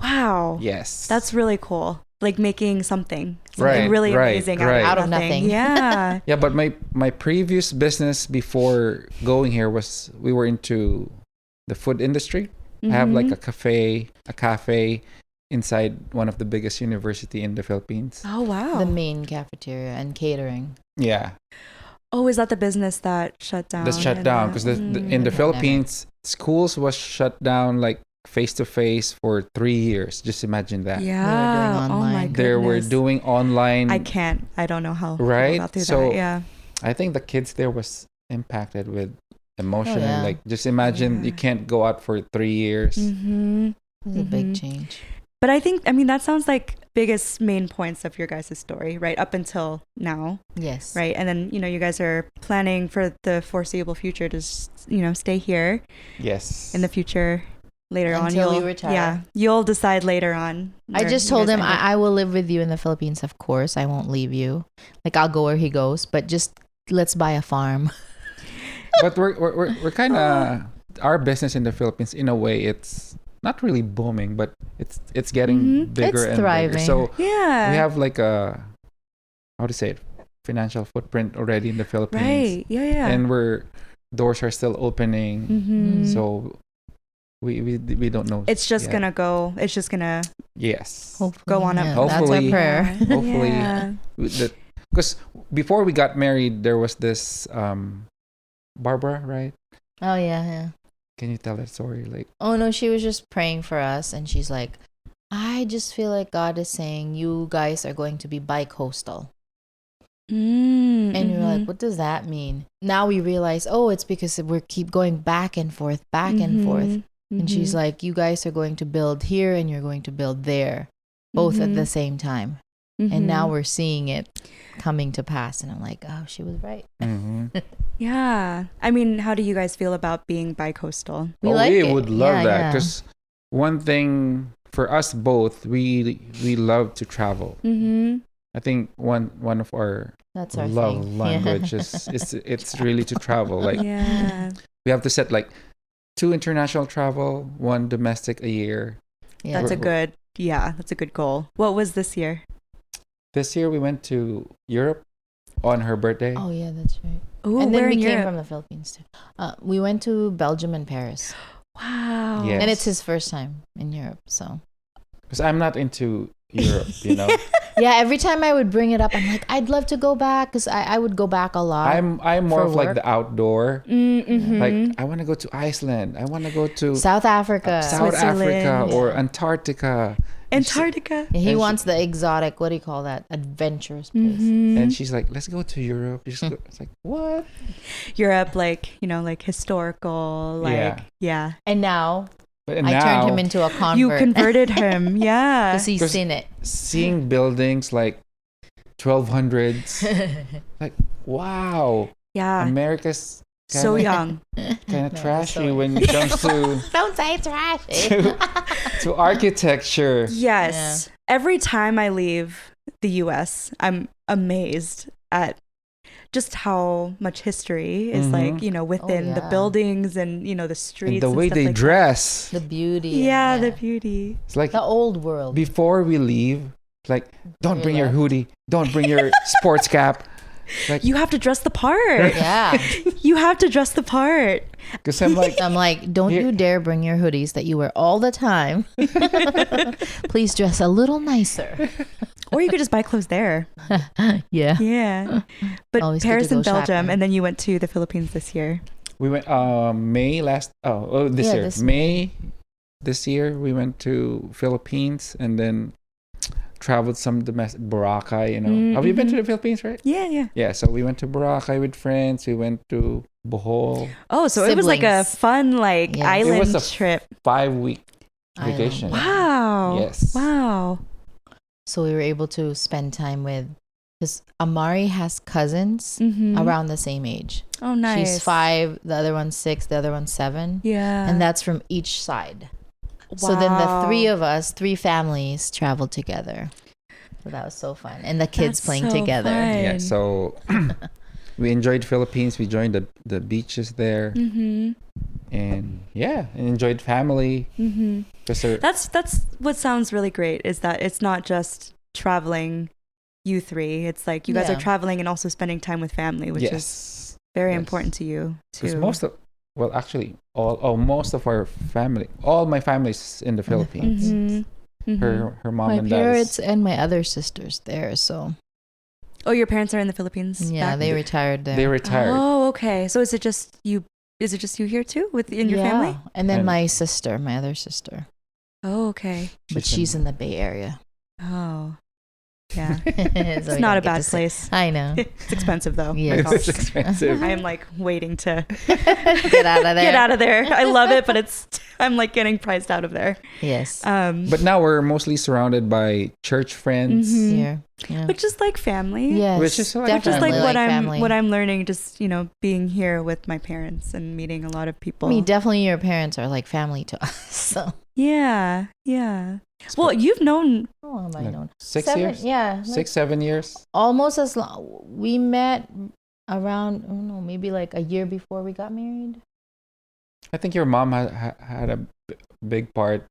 Wow. Yes. That's really cool. Like making something really amazing out of nothing. Yeah. Yeah, but my previous business before going here was we were into the food industry. I have like a cafe inside one of the biggest university in the Philippines. Oh wow. The main cafeteria and catering. Yeah. Oh, is that the business that shut down? That shut down because in the Philippines, schools was shut down like face to face for 3 years. Just imagine that. Yeah. Oh my goodness. They were doing online. I don't know how. Right. About so that. Yeah. I think the kids there was impacted with emotionally. Like just imagine you can't go out for 3 years. It's a big change. But I think, I mean, that sounds like biggest main points of your guys' story, right? Up until now, Yes. right? And then, you guys are planning for the foreseeable future to, stay here Yes. in the future later on. Until we retire. Yeah. You'll decide later on. I where just you told guys him end up. I will live with you in the Philippines, of course. I won't leave you. Like, I'll go where he goes, but just let's buy a farm. But we're kind of our business in the Philippines, in a way, it's not really booming, but it's getting bigger It's and thriving. bigger. So Yeah. we have like a, how to say it, financial footprint already in the Philippines. Right. Yeah. And doors are still opening. Mm-hmm. So we don't know. It's just yet. gonna go. It's just gonna Yes. Hopefully, go on up. That's our Hopefully. prayer. Hopefully. Yeah. Because before we got married, there was this Barbara, right? Oh, yeah. Can you tell that story? Like, Oh, no, she was just praying for us. And she's like, I just feel like God is saying you guys are going to be bicoastal. Mm-hmm. And you're like, what does that mean? Now we realize, oh, it's because we keep going back and forth, and forth. And she's like, you guys are going to build here and you're going to build there, both at the same time. And now we're seeing it coming to pass. And I'm like, oh, she was right. Yeah. I mean, how do you guys feel about being bicoastal? We like we it. would love Yeah, that, yeah. because one thing for us both, we love to travel. Mm-hmm. I think one of our That's our love thing. language is it's really to travel. Like, Yeah. we have to set like 2 international travel, 1 domestic a year. Yeah. That's a good goal. What was this year? This year we went to Europe on her birthday. Oh, yeah, that's right. Ooh, And then where we in came Europe? from the Philippines too. We went to Belgium and Paris. Wow. Yes. And it's his first time in Europe, so. Because I'm not into Europe, you know. Yeah, every time I would bring it up, I'm like, I'd love to go back, because I would go back a lot. I'm more for of like work. the outdoor. Mm-hmm. Like, I want to go to Iceland. I want to go to South Africa. South Africa Switzerland. or Antarctica. Antarctica. He And wants the exotic, what do you call that? Adventurous place. Mm-hmm. And she's like, let's go to Europe. It's like, what? Europe, like, like historical, like, yeah. And now, But I turned him into a convert. You converted him. Yeah. Because he's seen it. seeing buildings like 1200s, like, wow. Yeah. America's So young. kind of No, trashy so- when it comes to Don't say trashy. to architecture. Yes. Every time I leave the US, I'm amazed at just how much history is like, within the yeah. buildings and, the streets. And the way stuff they like dress. The beauty. Yeah, and, the beauty. It's like, the old world. before we leave, like, don't bring your left. hoodie, don't bring your sports cap. Like, You have to dress the part. Yeah. You have to dress the part. because I'm like, Don't Here- you dare bring your hoodies that you wear all the time. Please dress a little nicer. Or you could just buy clothes there. Yeah. Yeah. But Always good Paris to go and Belgium, shopping. and then you went to the Philippines this year. we went this year. this May this year we went to Philippines and then traveled some domestic Boracay, Have you been to the Philippines, right? Yeah, yeah. Yeah, so we went to Boracay with friends. We went to Bohol. Oh, so it was like a Siblings. fun, Yeah. island It was a trip. 5-week Island. vacation. Wow. Yes. Wow. So we were able to spend time with, because Amari has cousins Mm-hmm. around the same age. Oh, nice. She's 5, the other one's 6, the other one's 7. Yeah. And that's from each side. So then the 3 of us, 3 families, traveled together. So that was so fun. And the kids That's playing so together. fun. Yeah, so we enjoyed Philippines. We joined the beaches there, Mm-hmm. and enjoyed family. Mm-hmm. 'Cause they're- That's what sounds really great is that it's not just traveling, you 3. It's like you guys are Yeah. traveling and also spending time with family, which is yes, very Yes. important to you because too. most of our family, all my family's in the Philippines. Mm-hmm. Mm-hmm. Her mom My and dad. parents and my other sisters there. So Oh, your parents are in the Philippines. yeah, back? they retired there. They retired. Oh, okay. So is it just you? Is it just you here too, in your family? And then And- my sister, my other sister, Oh, okay. but she's in the Bay Area. Oh, Yeah. So It's we not don't a get bad to say- place. I know. It's expensive though. Yes. My It's gosh. expensive. I am like waiting to Get out of there. get out of there. I love it, but I'm like getting priced out of there. Yes. But now we're mostly surrounded by church friends. Mhm. Here. Yeah. Which is like family. Yes. Which is like Which is like family. what I'm learning, just being here with my parents and meeting a lot of people. I mean, definitely your parents are like family to us. So. Yeah. Well, you've known. How long have I Like known? 6 7, years? Yeah. 6, 7 years? Almost as long. We met around, I don't know, maybe like a year before we got married. I think your mom had a big part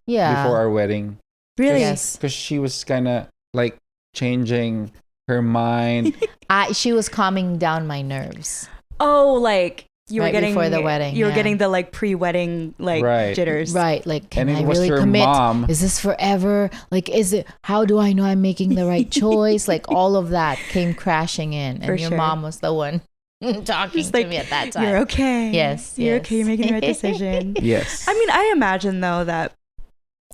Yeah. before our wedding. Really? Yes. Because she was kind of like changing her mind. She was calming down my nerves. Oh, like you were Right getting before the wedding, You were yeah. getting the like pre-wedding like Right. jitters. Right. Like, can And it I was really your commit? mom. Is this forever? Like, how do I know I'm making the right choice? Like, all of that came crashing in. And For your sure. mom was the one talking Just to like, me at that time. You're okay. Yes, You're yes. okay. You're making the right decision. Yes. I mean, I imagine though that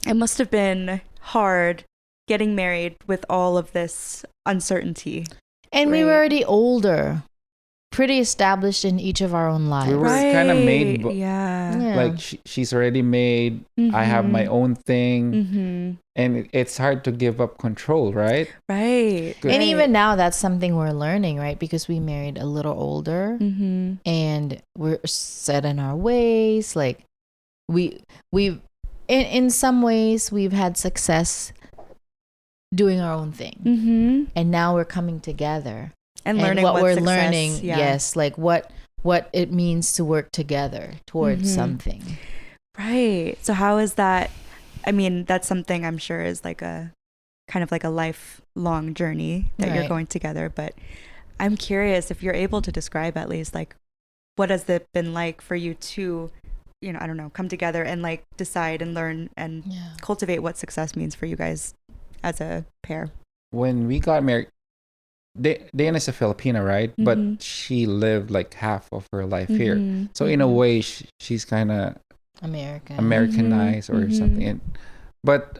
it must have been hard getting married with all of this uncertainty. And we were Right. already older, pretty established in each of our own lives. We were kind of made, Yeah. Yeah. like she's already made. I have my own thing. Mm-hmm. And it's hard to give up control, right? Right. Good. And even now, that's something we're learning, right? Because we married a little older Mm-hmm. and we're set in our ways. Like, we've in some ways, we've had success doing our own thing. Mm-hmm. And now we're coming together. And learning what we're success, learning, yeah. yes, like what it means to work together towards Mhm. something. Right. So how is that? I mean, that's something I'm sure is like a kind of like a lifelong journey that you're Right. going together. But I'm curious if you're able to describe at least like what has it been like for you to, I don't know, come together and like decide and learn and Yeah. cultivate what success means for you guys as a pair. When we got married, Diana's a Filipina, right? Mhm. But she lived like half of her life here. Mhm. So in a Mhm. way, she's kind of American. Americanized or Mhm. something. But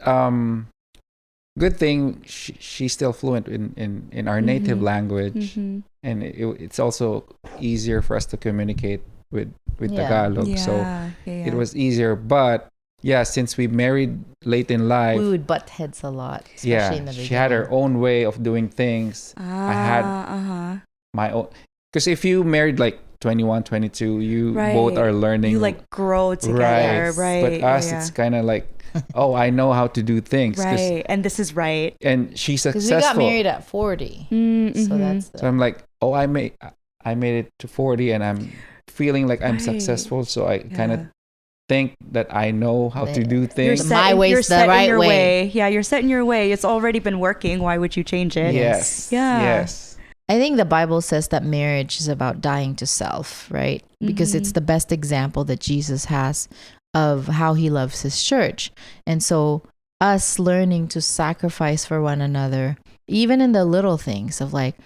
good thing she's still fluent in our native Mhm. language, Mhm. and it's also easier for us to communicate with Yeah. Tagalog. So yeah. it was easier. But yeah, since we married late in life, We would butt heads a lot, especially yeah, in the beginning. she had her own way of doing things. I had my own. Because if you married like 21, 22, you both Right. are learning. You like grow together, right? But us, yeah. it's kind of like, oh, I know how to do things. Right, and this is right. And she's Because successful. we got married at 40. Mm-hmm. So that's So I'm like, oh, I made it to 40 and I'm feeling like I'm Right. successful. So I kind of Yeah. think that I know how to do You're things. set- My way's you're the set right in your way. Yeah, you're set in your way. It's already been working. Why would you change it? Yes. Yeah. Yes. I think the Bible says that marriage is about dying to self, right? Because it's Mhm. the best example that Jesus has of how he loves his church. And so us learning to sacrifice for one another, even in the little things of like,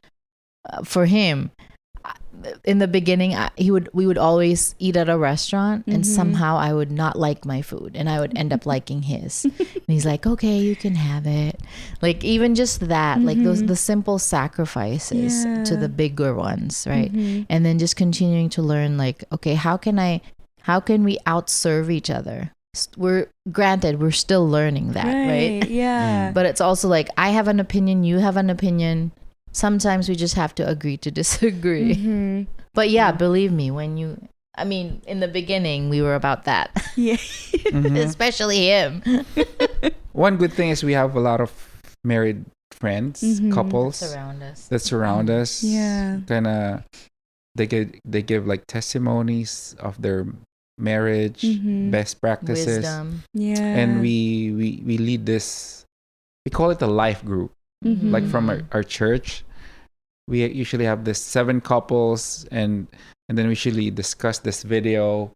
for him, in the beginning, we would always eat at a restaurant, and Mhm. somehow I would not like my food, and I would end up liking his. And he's like, "Okay, you can have it." Like even just that, like Mhm. the simple sacrifices to Yeah. the bigger ones, right? Mhm. And then just continuing to learn, like, okay, how can we outserve each other? We're still learning that, right? Yeah. But it's also like I have an opinion, you have an opinion. Sometimes we just have to agree to disagree. Mhm. But yeah, believe me, in the beginning, we were about that, Yeah. Mhm. especially him. One good thing is we have a lot of married friends, Mhm. couples Surround us. that surround us. Yeah. Kind of, they give like testimonies of their marriage, Mhm. best practices, Wisdom. Yeah. and we lead this. We call it a life group. Mhm. Like from our church, we usually have this 7 couples, and then we usually discuss this video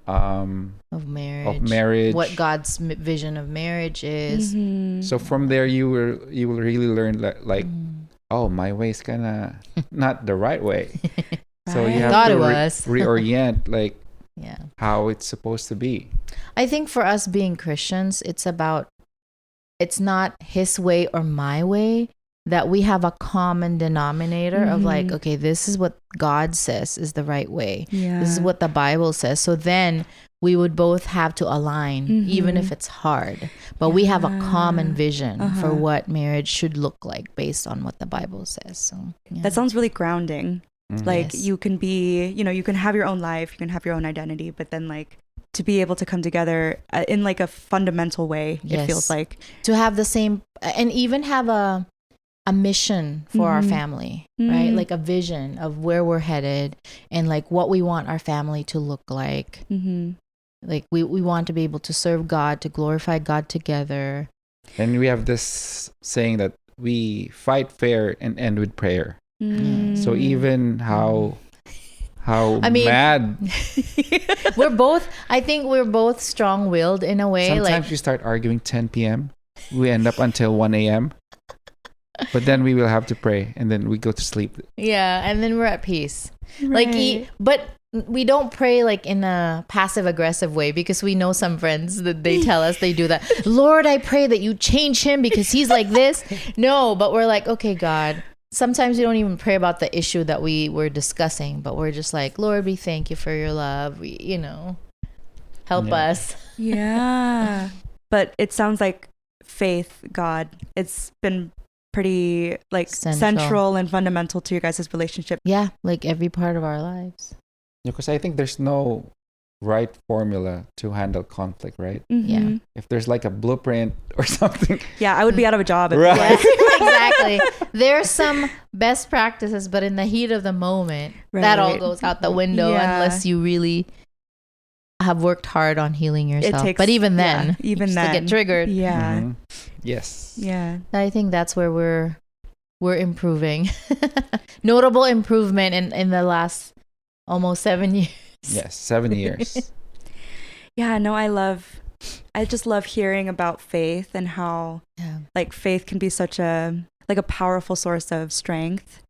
Of marriage. of marriage. What God's vision of marriage is. Mhm. So from there, you will really learn like Mm. oh, my way is kind of not the right way. So Right. you have Thought to it was. reorient like Yeah. how it's supposed to be. I think for us being Christians, it's it's not his way or my way, that we have a common denominator of like, okay, this is what God says is the right way. This is what the Bible says. So then we would both have to align, even if it's hard. But we have a common vision for what marriage should look like based on what the Bible says. So that sounds really grounding. Like you can be, you can have your own life, you can have your own identity, but then like to be able to come together in like a fundamental way, it feels like. To have the same, and even have a mission for our family, right? Like a vision of where we're headed and like what we want our family to look like. Like we want to be able to serve God, to glorify God together. And we have this saying that we fight fair and end with prayer. So even how mad I think we're both strong-willed in a way. Sometimes like we start arguing 10 p.m. We end up until 1 a.m. But then we will have to pray and then we go to sleep. Yeah, and then we're at peace. Right. But we don't pray like in a passive aggressive way, because we know some friends that they tell us they do that. Lord, I pray that you change him because he's like this. No, but we're like, okay, God. Sometimes we don't even pray about the issue that we were discussing, but we're just like, Lord, we thank you for your love. Help us. Yeah. But it sounds like faith, God, it's been pretty like central and fundamental to your guys' relationship. Yeah, like every part of our lives. Because I think there's no right formula to handle conflict, right? Yeah. If there's like a blueprint or something. Yeah, I would be out of a job. Right. Exactly. There's some best practices, but in the heat of the moment, that all goes out the window unless you really have worked hard on healing yourself. But even then, you still get triggered. Yeah. Yes. Yeah. I think that's where we're improving. Notable improvement in the last almost 7 years. Yes, 7 years. Yeah, no, I just love hearing about faith and how like faith can be such a powerful source of strength.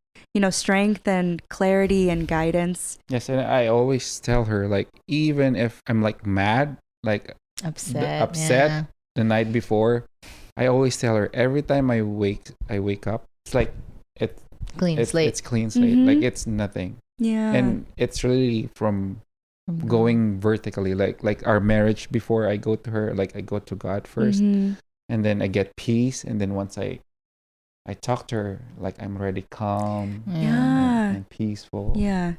Strength and clarity and guidance. Yes, and I always tell her, like, even if I'm like mad, like upset the night before, I always tell her every time I wake up, it's like clean slate. It's clean slate. Like it's nothing. Yeah. And it's really from going vertically, like our marriage. Before I go to her, like I go to God first, and then I get peace, and then once I talk to her, like I'm already calm and peaceful. Yeah.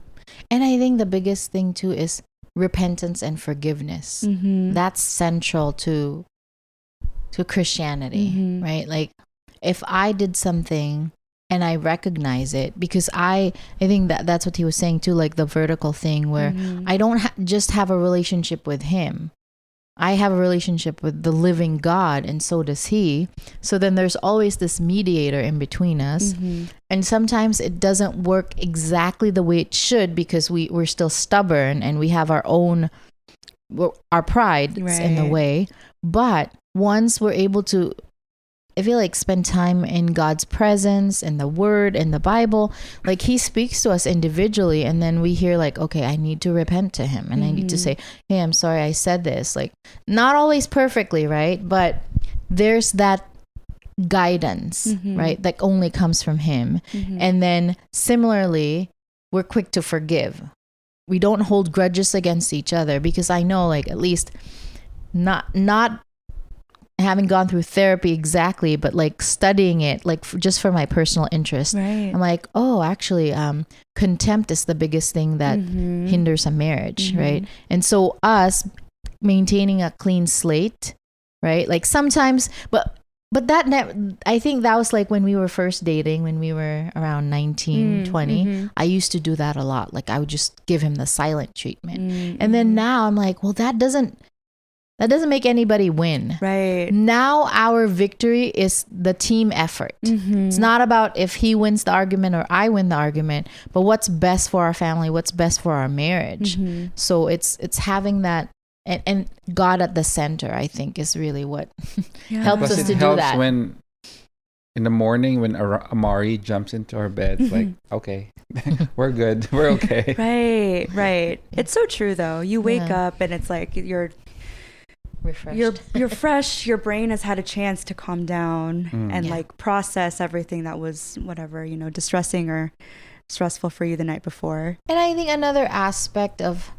And I think the biggest thing too is repentance and forgiveness. That's central to Christianity, right? Like if I did something and I recognize it, because I think that's what he was saying too, like the vertical thing where I don't just have a relationship with him. I have a relationship with the living God, and so does he. So then there's always this mediator in between us. And sometimes it doesn't work exactly the way it should, because we're still stubborn and we have our pride in the way. But once we're able to, I feel like, spend time in God's presence, in the Word, in the Bible, like he speaks to us individually, and then we hear like, okay, I need to repent to him, and I need to say, hey, I'm sorry I said this. Like, not always perfectly, right? But there's that guidance, right? That only comes from him. And then similarly, we're quick to forgive. We don't hold grudges against each other, because I know, like, at least not having gone through therapy exactly, but like studying it, like just for my personal interest, I'm like, oh, actually, contempt is the biggest thing that hinders a marriage, right? And so us maintaining a clean slate, right? Like sometimes, but I think that was like when we were first dating, when we were around 19, 20, I used to do that a lot. Like I would just give him the silent treatment. And then now I'm like, well, that doesn't make anybody win. Right. Now our victory is the team effort. It's not about if he wins the argument or I win the argument, but what's best for our family, what's best for our marriage. So it's having that, and God at the center, I think, is really what helps us to do that. When in the morning, when Amari jumps into our bed, it's like, okay, we're good, we're okay. Right. It's so true though. You wake up and it's like refreshed. you're fresh. Your brain has had a chance to calm down and Yeah. like process everything that was whatever, distressing or stressful for you the night before. And I think another aspect of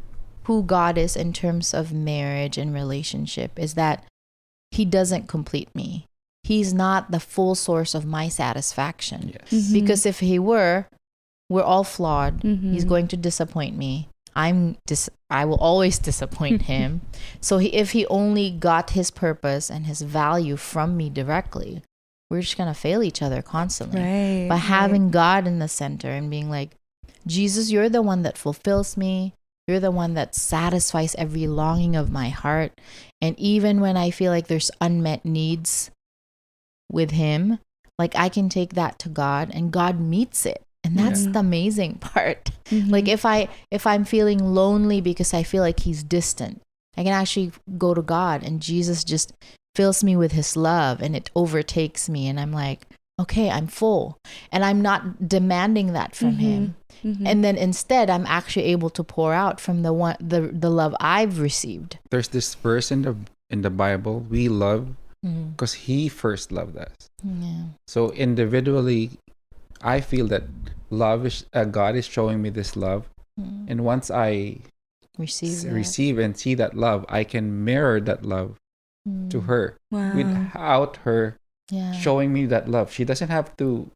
who God is in terms of marriage and relationship is that he doesn't complete me. He's not the full source of my satisfaction. Yes. Because if he were, we're all flawed. He's Mhm. going to disappoint me. I will always disappoint him. So if he only got his purpose and his value from me directly, we're just going to fail each other constantly. Right. But having God in the center and being like, Jesus, you're the one that fulfills me. You're the one that satisfies every longing of my heart. And even when I feel like there's unmet needs with him, like I can take that to God and God meets it. And that's the amazing part. Mhm. Like if I'm feeling lonely because I feel like he's distant, I can actually go to God and Jesus just fills me with his love and it overtakes me and I'm like, okay, I'm full. And I'm not demanding that from him. Mhm. And then instead I'm actually able to pour out from the love I've received. There's this verse in the Bible, we love Mm. because he first loved us. Yeah. So individually, I feel that love is God is showing me this love, Mm. and once I receive and see that love, I can mirror that love to her Wow. without her Yeah. showing me that love. She doesn't have to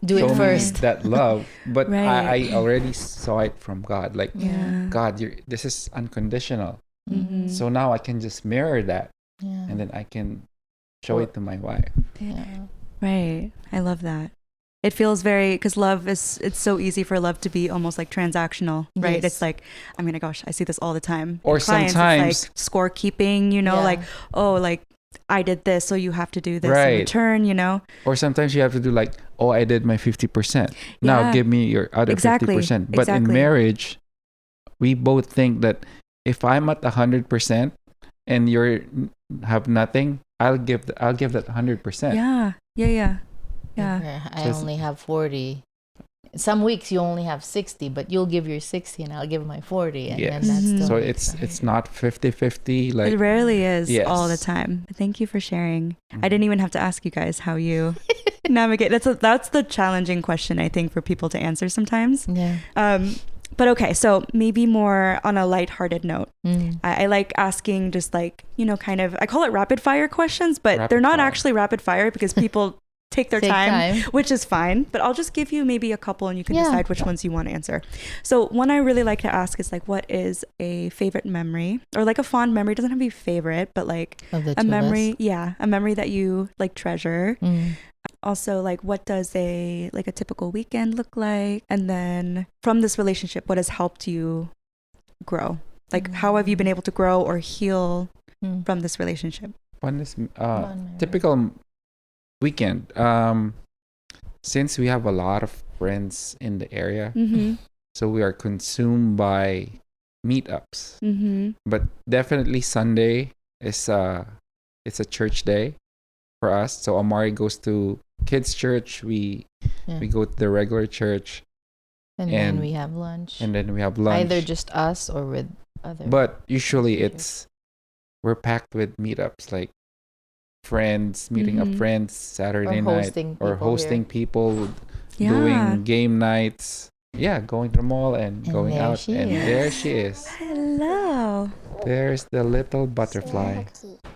Do show it me first. that love, but Right. I already saw it from God. Like, Yeah. God, this is unconditional. Mhm. So now I can just mirror that, Yeah. and then I can show it to my wife. Yeah. Right. I love that. It feels very, because it's so easy for love to be almost like transactional, right? Yes. It's like, I mean, gosh, I see this all the time. Or with clients, sometimes- it's like scorekeeping, Yeah. like, oh, like I did this, so you have to do this in Right. return. Or sometimes you have to do like, oh, I did my 50%. Now Yeah. give me your other Exactly. 50%. But in Exactly. marriage, we both think that if I'm at 100% and you have nothing, I'll give that 100%. Yeah. Yeah. I So it's- only have 40. Some weeks you only have 60, but you'll give your 60 and I'll give my 40. And Yes. then that's Mhm. still So makes sense. it's not 50-50. It Like, rarely is Yes. all the time. Thank you for sharing. Mhm. I didn't even have to ask you guys how you navigate. That's the challenging question, I think, for people to answer sometimes. Yeah. But okay, so maybe more on a lighthearted note. Mm. I like asking just like, kind of, I call it rapid fire questions, but Rapid they're not fire. actually rapid fire because people take their Take time. which is fine. But I'll just give you maybe a couple and you can Yeah. decide which ones you want to answer. So one I really like to ask is like, what is a favorite memory or like a fond memory? It doesn't have to be favorite, but like Of the a two of memory. us. Yeah. A memory that you like treasure. Mm. Also, like, what does a typical weekend look like? And then from this relationship, what has helped you grow? Like, how have you been able to grow or heal Mm. from this relationship? one is Fun memory. typical weekend. Since we have a lot of friends in the area, Mm-hmm. so we are consumed by meetups. Mm-hmm. But definitely Sunday is it's a church day for us. So Amari goes to kids church. We Yeah. go to the regular church, And then and- we have lunch. and then we have lunch. Either just us or with other. But usually Church. we're packed with meetups, like friends meeting up Mhm. friends Saturday Or night, hosting or people hosting here. people, Yeah. doing game nights. Yeah, going to the mall and And going there out, she and is. there she is. Hello. There's the little butterfly.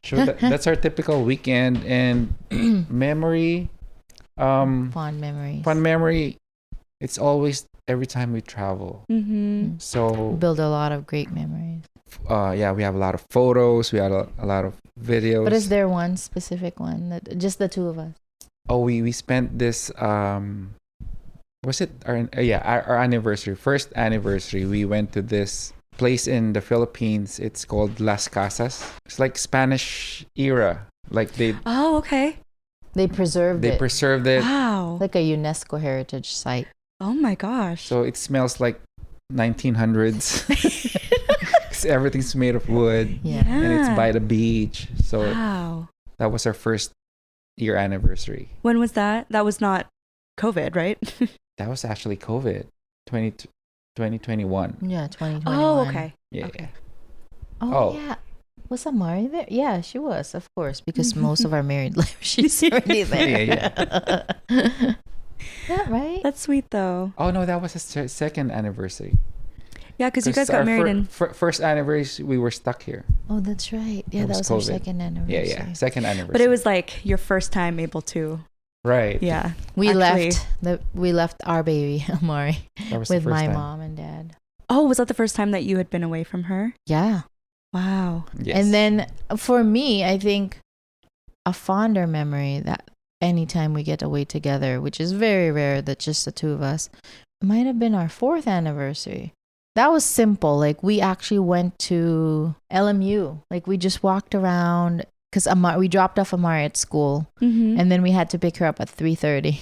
So that's our typical weekend and memory. Fond memories. Fun memory. It's always every time we travel. Mm-hmm. So Build a lot of great memories. yeah, we have a lot of photos. We had a lot of videos. But is there one specific one that just the two of us? Oh, we spent this was it our anniversary, first anniversary. We went to this place in the Philippines. It's called Las Casas. It's like Spanish era. Like they Oh, okay. They preserved it preserved it. Wow. like a UNESCO heritage site. Oh my gosh. So it smells like 1900s. 'Cause everything's made of wood, Yeah. and it's by the beach. So Wow. that was our first year anniversary. When was that? That was not COVID, right? That was actually COVID 2021. Yeah, 2021. Oh, okay. Yeah. Okay. Oh, Oh. yeah. Was Amari there? Yeah, she was, of course, because most of our married life, she's already there. Yeah. Yeah, right? That's sweet though. Oh no, that was his second anniversary. Yeah, because you guys got married in. First anniversary, we were stuck here. Oh, that's right. Yeah, that was our second anniversary. Yeah, second anniversary. But it was like your first time able to. Right. Yeah. We left our baby, Amari, with my mom and dad. Oh, was that the first time that you had been away from her? Yeah. Wow. Yes. And then for me, I think a fonder memory that anytime we get away together, which is very rare that just the two of us, might have been our 4th anniversary. That was simple. Like we actually went to LMU. Like we just walked around because we dropped off Amari at school, and then we had to pick her up at 3:30.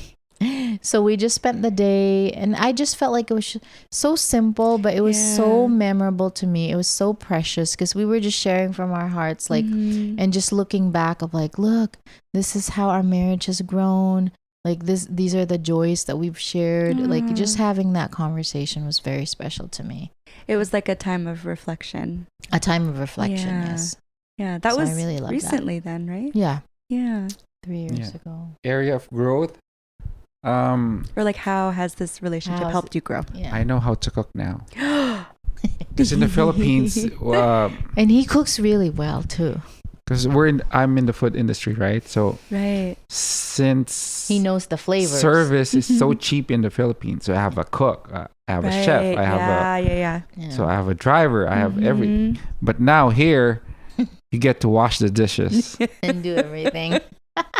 So we just spent the day, and I just felt like it was so simple, but it was so memorable to me. It was so precious because we were just sharing from our hearts, like, and just looking back of like, look, this is how our marriage has grown. Like these are the joys that we've shared. Like just having that conversation was very special to me. It was like a time of reflection. A time of reflection, yes. Yeah, that was I really recently then, right? Yeah. Yeah. 3 years ago. Area of growth. Or like, how has this relationship helped you grow? Yeah. I know how to cook now. Because in the Philippines, and he cooks really well too. Because I'm in the food industry, right? So since he knows the flavors, service is so cheap in the Philippines. So I have a cook, I have a chef, I have so I have a driver, I have everything. But now here, you get to wash the dishes and do everything.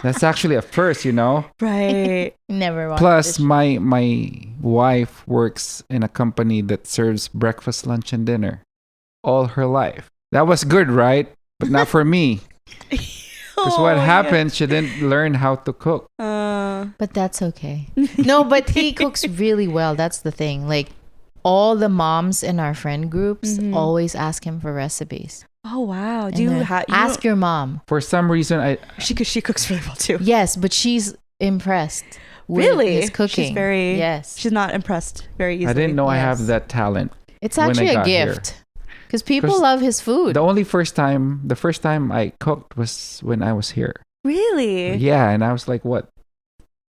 That's actually a first, Right. Never washed Plus, my wife works in a company that serves breakfast, lunch, and dinner all her life. That was good, right? But not for me. Because what happened, she didn't learn how to cook. But that's okay. No, but he cooks really well. That's the thing. Like, all the moms in our friend groups always ask him for recipes. Oh, wow. Do you ask your mom? For some reason, she cooks really well too. Yes, but she's impressed with his cooking. She's very... Yes. She's not impressed very easily. I didn't know I have that talent. It's actually a gift. Because people love his food. The first time I cooked was when I was here. Really? Yeah, and I was like, what,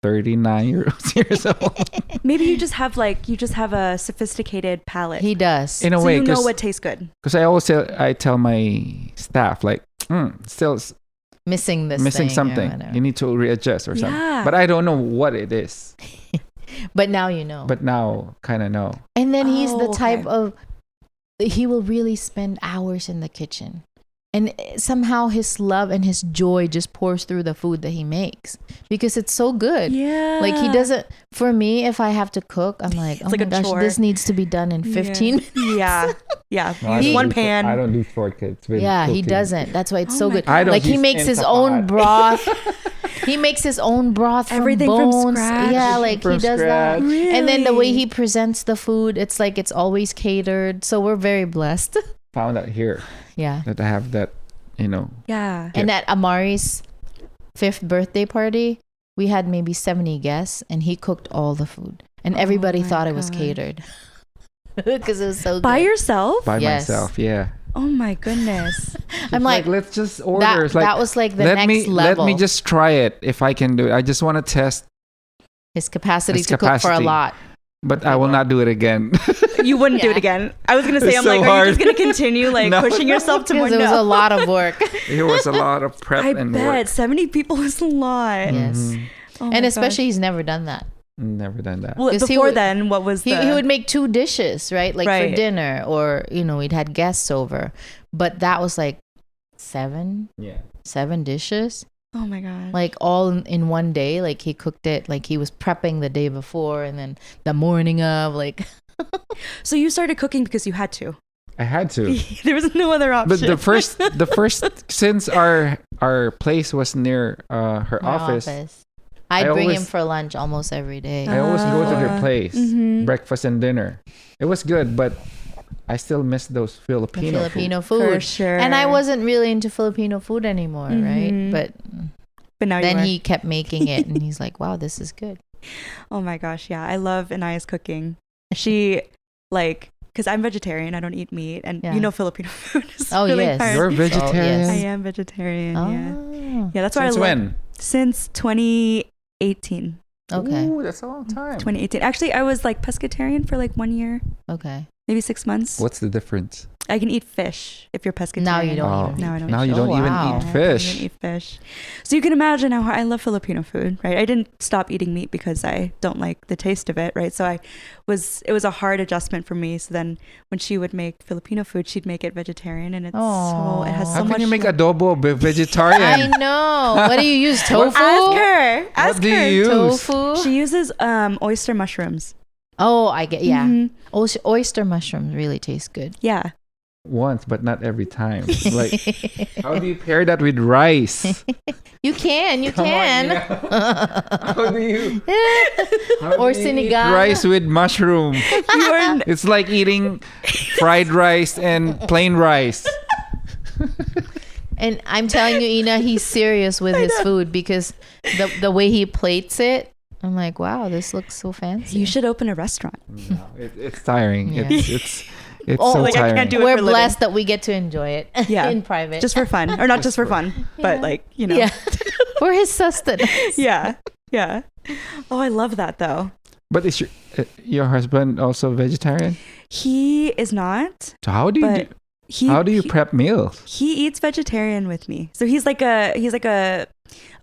39 years old? Maybe you just have a sophisticated palate. He does. In a way, you know what tastes good. Because I tell my staff, like, still missing something. You need to readjust or something. But I don't know what it is. But now you know. But now, kind of know. And then he's the type of... He will really spend hours in the kitchen. And somehow his love and his joy just pours through the food that he makes. Because it's so good. Yeah. Like he doesn't... For me, if I have to cook, I'm like, oh my gosh, chore. This needs to be done in 15 minutes. Yeah. Yeah. No, use one pan. I don't do shortcuts. He doesn't. That's why it's so good. I don't like he makes his own broth. He makes his own broth everything from bones. From scratch. Yeah, like he does that. Really? And then the way he presents the food, it's like it's always catered. So we're very blessed. Found out here. Yeah. That I have that, Yeah. And at Amari's 5th birthday party, we had maybe 70 guests and he cooked all the food. And everybody thought it was catered. Because it was so good. By yourself? By myself, yeah. Oh my goodness. I'm like, let's just order. That was like the next level. Let me just try it if I can do it. I just want to test his capacity to cook for a lot. But I will not do it again. You wouldn't do it again. I was going to say, are you just going to continue pushing yourself to more? Because it was a lot of work. It was a lot of prep and work. I bet 70 people is a lot. Yes. Oh and especially he's never done that. Never done that. Well, before then, what was he would make 2 dishes, right? Like for dinner, or we'd had guests over, but that was like 7 dishes. Oh my god! Like all in one day. Like he cooked it. Like he was prepping the day before, and then the morning of. Like. So you started cooking because you had to. I had to. There was no other option. But the first since our place was near her office. I'd bring him for lunch almost every day. I always go to their place, breakfast and dinner. It was good, but I still miss those Filipino food. For sure. And I wasn't really into Filipino food anymore, right? But now then he kept making it, and he's like, "Wow, this is good." Oh my gosh, yeah, I love Anaya's cooking. She because I'm vegetarian. I don't eat meat, and Yeah. you know Filipino food is Oh, really yes. hard. You're a So, vegetarian. yes. I am vegetarian. Yeah, Oh. yeah. That's why Since I love when? since 2018. Okay. Ooh, that's a long time. 2018. Actually, I was like pescatarian for like 1 year, Okay. maybe 6 months. What's the difference? I can eat fish if you're pescatarian. Now you don't Oh. even. Now I eat don't fish. Now you Oh, don't even wow. eat I don't fish. even eat fish. So you can imagine how hard I love Filipino food, right? I didn't stop eating meat because I don't like the taste of it, right? So it was a hard adjustment for me. So then when she would make Filipino food, she'd make it vegetarian, and it has How so can much you make love. adobo vegetarian? I know. What do you use? Tofu? Ask What do her. you use? Tofu? She uses oyster mushrooms. Oh, I get. Yeah. Mhm. Oyster mushrooms really taste good. Yeah. Once, but not every time. Like, how do you pair that with rice? You can. Come on, How do you? How Or do you eat sinigang. rice with mushroom? You are It's like eating fried rice and plain rice. And I'm telling you, Ina, he's serious with his food because the way he plates it, I'm like, wow, this looks so fancy. You should open a restaurant. No, it's tiring. Yeah. It's Oh, so like, I tiring. can't do it We're for a living. blessed that we get to enjoy it Yeah. in private. Just for fun, or not just for fun, but Yeah. like you know. Yeah. For his sustenance. Yeah. Yeah. Oh, I love that though. But is your husband also vegetarian? He is not, So how do you but how do you prep meals? He eats vegetarian with me. So he's like a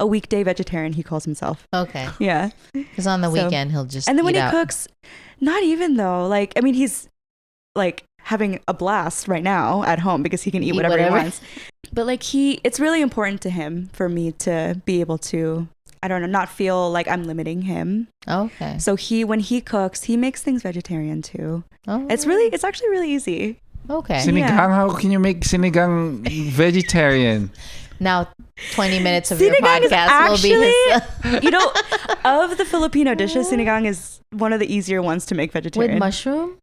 weekday vegetarian, he calls himself. Okay. Yeah. Because on the So- weekend, he'll just And then when eat he out. cooks, not even though, like I mean he's like having a blast right now at home because he can eat whatever he wants. But like it's really important to him for me to be able to, I don't know, not feel like I'm limiting him. Okay. So when he cooks, he makes things vegetarian too. Oh. It's actually really easy. Okay. Sinigang? How can you make sinigang vegetarian? Now, 20 minutes of your Sinigang is podcast will be his. You know, of the Filipino dishes, sinigang is one of the easier ones to make With vegetarian. mushroom?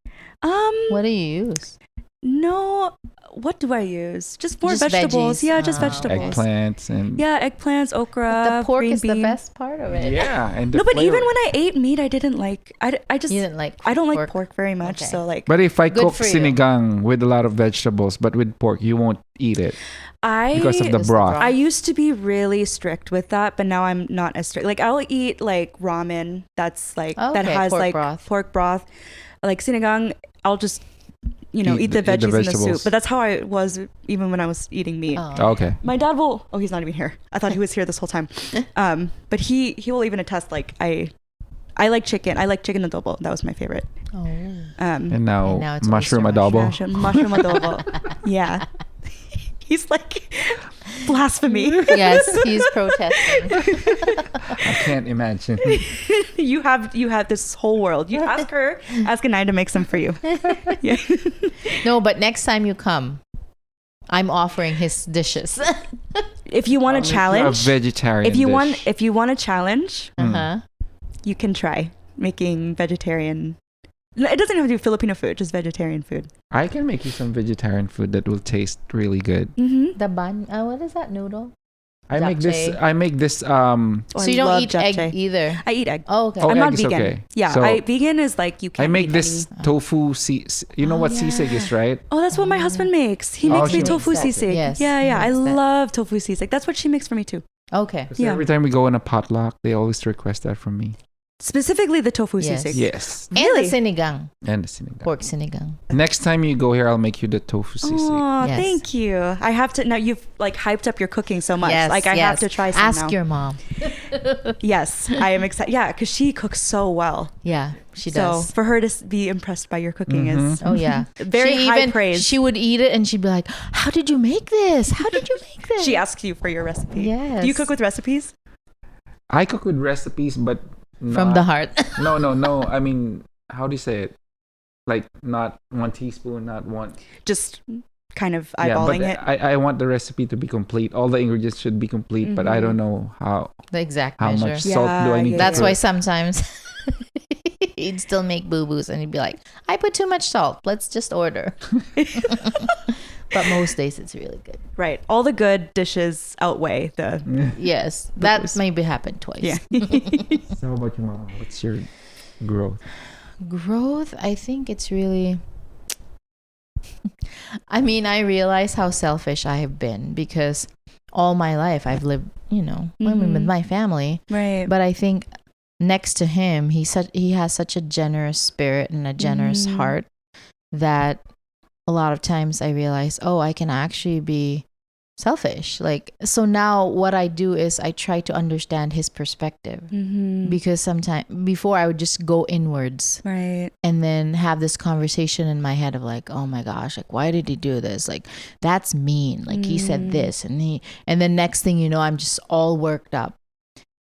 What do you use? No, what do I use? Just more Just vegetables. veggies. Yeah, just Oh. vegetables. Eggplants and Yeah, eggplants, okra, The pork green is the bean. best part of it. yeah, and the No, but flavor. even when I ate meat, I didn't like. I just You didn't like I don't like pork very much. Okay. So like But if I Good cook for you. sinigang with a lot of vegetables, but with pork, you won't eat it because of the Just the broth. broth. I used to be really strict with that, but now I'm not as strict. Like I'll eat like ramen that's like that Okay, has pork like broth. pork broth. Like sinigang, I'll just eat the Eat the veggies in the vegetables. soup. But that's how I was even when I was eating meat. Oh. Okay. My dad will. Oh, he's not even here. I thought he was here this whole time. But he will even attest. Like I like chicken. I like chicken adobo. That was my favorite. Oh. And now, now it's mushroom oyster adobo. Mushroom adobo. Yeah. He's like blasphemy. Yes, he's protesting. I can't imagine. you have this whole world. You ask Anai to make some for you. Yeah. No, but next time you come, I'm offering his dishes. If you want I'll a make you challenge, a vegetarian if dish. you want a challenge, Uh-huh. you can try making vegetarian. It doesn't have to be Filipino food, just vegetarian food. I can make you some vegetarian food that will taste really good. Mm-hmm. The bun. What is that noodle? I make this. Oh, So you don't eat egg either. I eat egg. Oh, okay. Oh, I'm egg not is vegan. okay. Yeah, So, vegan is like you can't. I make eat this any- tofu. You know what yeah. sisig is, right? Oh, that's what my husband makes. He Oh, makes me she tofu makes that. sisig. Yes, Yeah, he yeah. I makes that. love tofu sisig. That's what she makes for me too. Okay. So Yeah. every time we go on a potluck, they always request that from me. Specifically the tofu Yes. sisig. Yes, Really? And the sinigang. and the sinigang. Pork sinigang. Next time you go here, I'll make you the tofu sisig. Oh, Yes. thank you. I have to now. You've like hyped up your cooking so much. Yes, Like I have yes. to try some Ask now. your mom. Yes, I am excited. Yeah, because she cooks so well. Yeah, she So does. for her to be impressed by your cooking is Oh yeah. very She high praise. She would eat it and she'd be like, "How did you make this? How did you make this?" She asks you for your recipe. Yes. Do you cook with recipes? I cook with recipes, but From the heart. No. I mean, how do you say it? Like not 1 teaspoon, not one. Just kind of Yeah, but eyeballing it. I want the recipe to be complete. All the ingredients should be complete, but I don't know how The exact how measure. much salt do I need. Yeah, That's to why put. sometimes he'd still make boo-boos and he'd be like, "I put too much salt. Let's just order." But most days it's really good. Right. All the good dishes outweigh the. Yes. That Boo-boos. maybe happened twice. Yeah. So how about your mom? What's your growth? Growth, I think it's really I mean, I realize how selfish I have been because all my life I've lived, you know, with my family. Right. But I think next to him, he has such a generous spirit and a generous heart that a lot of times I realize, oh, I can actually be selfish. Like, so now what I do is I try to understand his perspective because sometimes before I would just go inwards, right, and then have this conversation in my head of like, oh my gosh, like why did he do this? Like that's mean. Like he said this and then next thing you know, I'm just all worked up.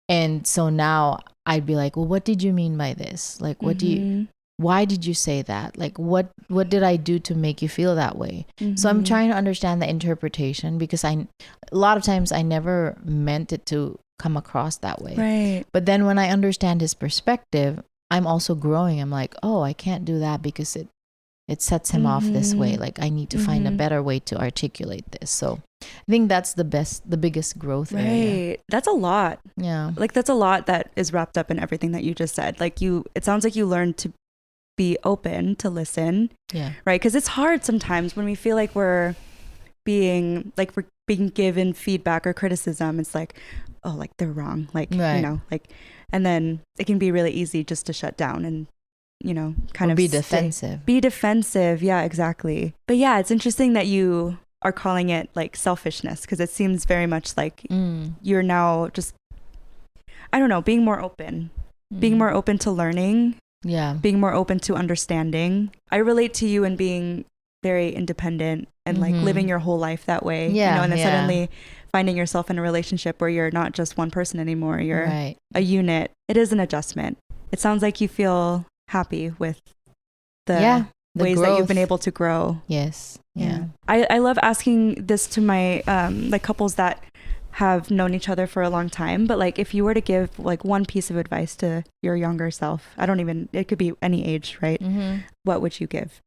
And so now I'd be like, well, what did you mean by this? Like, why did you say that? Like, what did I do to make you feel that way? So I'm trying to understand the interpretation because a lot of times I never meant it to come across that way. Right. But then when I understand his perspective, I'm also growing. I'm like, oh, I can't do that because it sets him off this way. Like I need to find a better way to articulate this. So I think that's the biggest growth area. Right. That's a lot. Yeah. Like that's a lot that is wrapped up in everything that you just said. Like it sounds like you learned to be open to listen. Yeah. Right. Because it's hard sometimes when we feel like we're being given feedback or criticism. It's like, oh, like they're wrong. Like, you know, like, and then it can be really easy just to shut down and, you know, kind of be defensive. Be defensive. Yeah, exactly. But yeah, it's interesting that you are calling it like selfishness because it seems very much like you're now just, I don't know, being more open to learning. Yeah. Being more open to understanding. I relate to you in being very independent and like living your whole life that way. Yeah. You know, and then suddenly finding yourself in a relationship where you're not just one person anymore. You're a unit. It is an adjustment. It sounds like you feel happy with the ways growth. That you've been able to grow. Yes. Yeah. I love asking this to my like couples that have known each other for a long time, but like if you were to give like one piece of advice to your younger self, it could be any age, right? What would you give?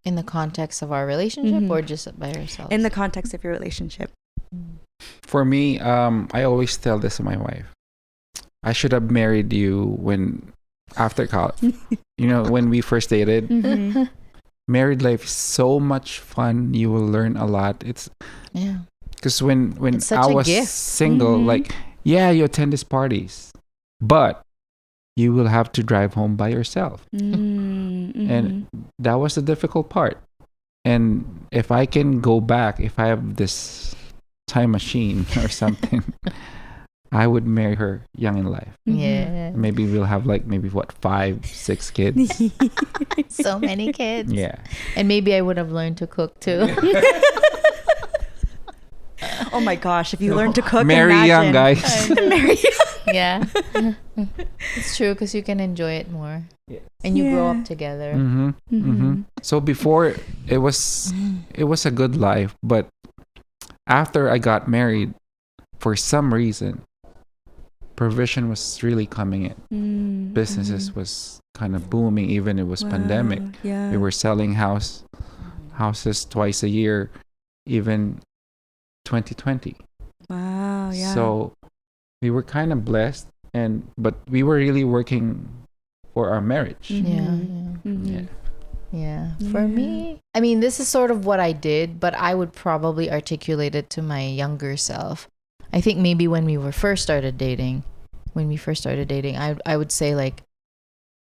In the context of our relationship or just by ourselves? In the context of your relationship. For me, I always tell this to my wife. I should have married you after college. You know, when we first dated. Married life is so much fun. You will learn a lot. Because when I was single, like, you attend these parties, but you will have to drive home by yourself. And that was the difficult part. And if I can go back, if I have this time machine or something, I would marry her young in life. Yeah. Maybe we'll have 5, 6 kids. So many kids. Yeah. And maybe I would have learned to cook too. Oh my gosh, if you learn to cook, marry young, guys. Marry young. Yeah. It's true because you can enjoy it more. Yes. And you grow up together. So before it was a good life, but after I got married, for some reason, provision was really coming in. Businesses was kind of booming, even it was pandemic. Yeah. We were selling houses twice a year, even 2020. Wow, yeah. So we were kind of blessed, but we were really working for our marriage. Yeah. For me, I mean, this is sort of what I did, but I would probably articulate it to my younger self. I think maybe when we first started dating, I would say like,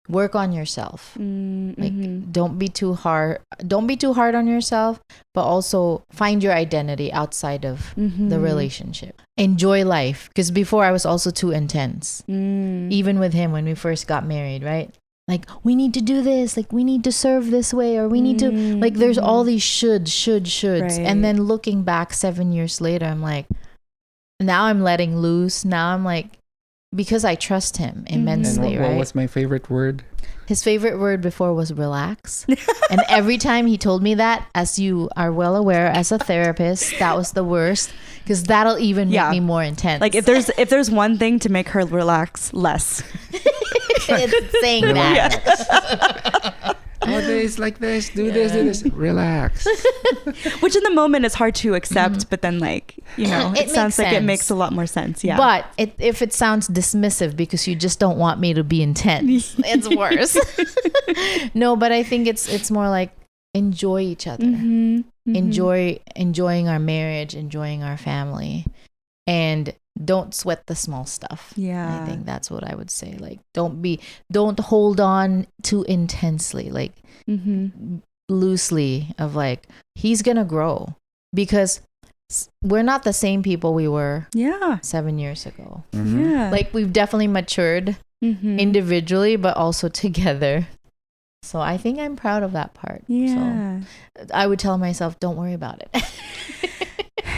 work on yourself. Like, don't be too hard on yourself, but also find your identity outside of the relationship. Enjoy life, because before I was also too intense. Even with him when we first got married, right? Like, we need to do this, like we need to serve this way, or we need to, like, there's all these shoulds. Right. And then looking back 7 years later, I'm like, now I'm letting loose. Now I'm like, because I trust him immensely, and what right? was my favorite word? His favorite word before was relax. And every time he told me that, as you are well aware, as a therapist, that was the worst, because that'll even make me more intense. Like, if there's one thing to make her relax, less. It's saying that. Nowadays, like this, do this, relax. Which in the moment is hard to accept, but then, like, you know, it sounds like it makes a lot more sense. Yeah. But if it sounds dismissive because you just don't want me to be intense, it's worse. No, but I think it's more like, enjoy each other, enjoying our marriage, enjoying our family, and don't sweat the small stuff. Yeah. I think that's what I would say. Like, don't hold on too intensely, like loosely, of like, he's gonna grow, because we're not the same people we were 7 years ago. Yeah. Like, we've definitely matured individually, but also together. So I think I'm proud of that part. Yeah. So I would tell myself, don't worry about it.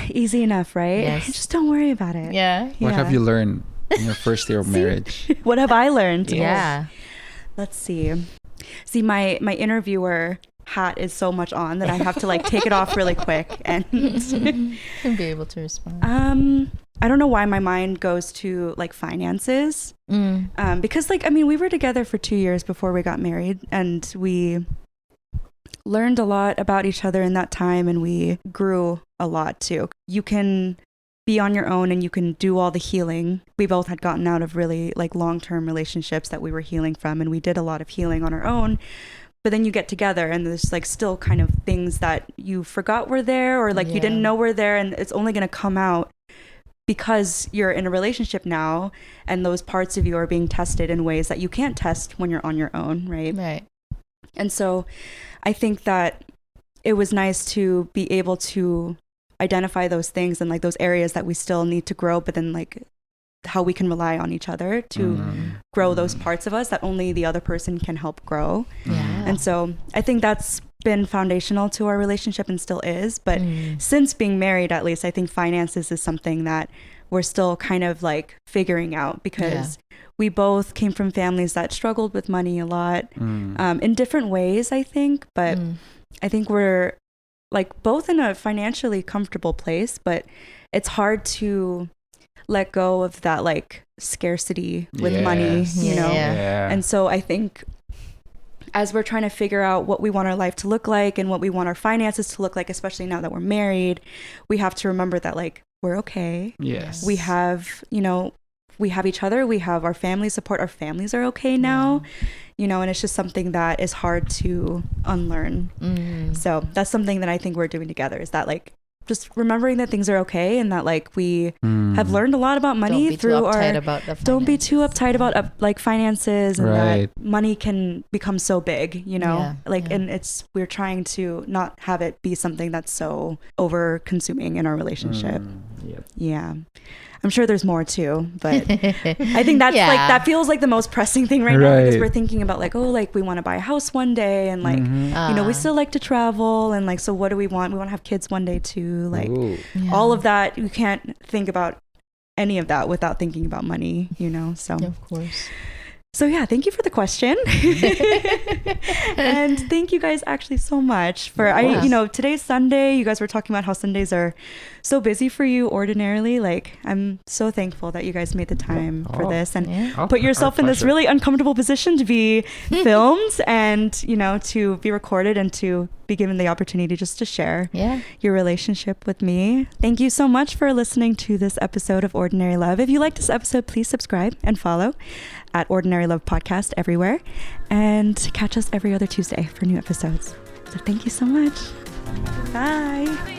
Easy enough, right? Yes. Just don't worry about it. Yeah. What have you learned in your first year of marriage? What have I learned? Yeah. Let's see. See, my interviewer hat is so much on that I have to like take it off really quick and be able to respond. I don't know why my mind goes to like finances. Because like, I mean, we were together for 2 years before we got married, and we learned a lot about each other in that time, and we grew a lot too. You can be on your own and you can do all the healing. We both had gotten out of really like long-term relationships that we were healing from, and we did a lot of healing on our own. But then you get together and there's like still kind of things that you forgot were there, or like you didn't know were there, and it's only going to come out because you're in a relationship now, and those parts of you are being tested in ways that you can't test when you're on your own, right? Right. And so I think that it was nice to be able to identify those things and like those areas that we still need to grow, but then like how we can rely on each other to grow those parts of us that only the other person can help grow. Yeah. And so I think that's been foundational to our relationship and still is. But since being married, at least, I think finances is something that we're still kind of like figuring out, because we both came from families that struggled with money a lot in different ways, I think. But I think we're like both in a financially comfortable place, but it's hard to let go of that like scarcity with money, you know? Yeah. And so I think as we're trying to figure out what we want our life to look like and what we want our finances to look like, especially now that we're married, we have to remember that like we're okay. Yes. We have, you know, we have each other, we have our family support, our families are okay now, you know, and it's just something that is hard to unlearn. So that's something that I think we're doing together, is that like just remembering that things are okay, and that like we have learned a lot about money through our don't be too uptight about like finances, and that money can become so big, you know, and it's, we're trying to not have it be something that's so over consuming in our relationship. Yeah. I'm sure there's more too, but I think that's like, that feels like the most pressing thing right now, because we're thinking about like, oh, like we want to buy a house one day, and like, you know, we still like to travel, and like, so what do we want? We want to have kids one day too. Like all of that, you can't think about any of that without thinking about money, you know? So of course. So yeah, thank you for the question. And thank you guys actually so much for, you know, today's Sunday. You guys were talking about how Sundays are so busy for you ordinarily. Like, I'm so thankful that you guys made the time for this and put yourself in this really uncomfortable position to be filmed and, you know, to be recorded and to be given the opportunity just to share your relationship with me. Thank you so much for listening to this episode of Ordinary Love. If you like this episode, please subscribe and follow at Ordinary Love Podcast everywhere, and catch us every other Tuesday for new episodes. So thank you so much. Bye.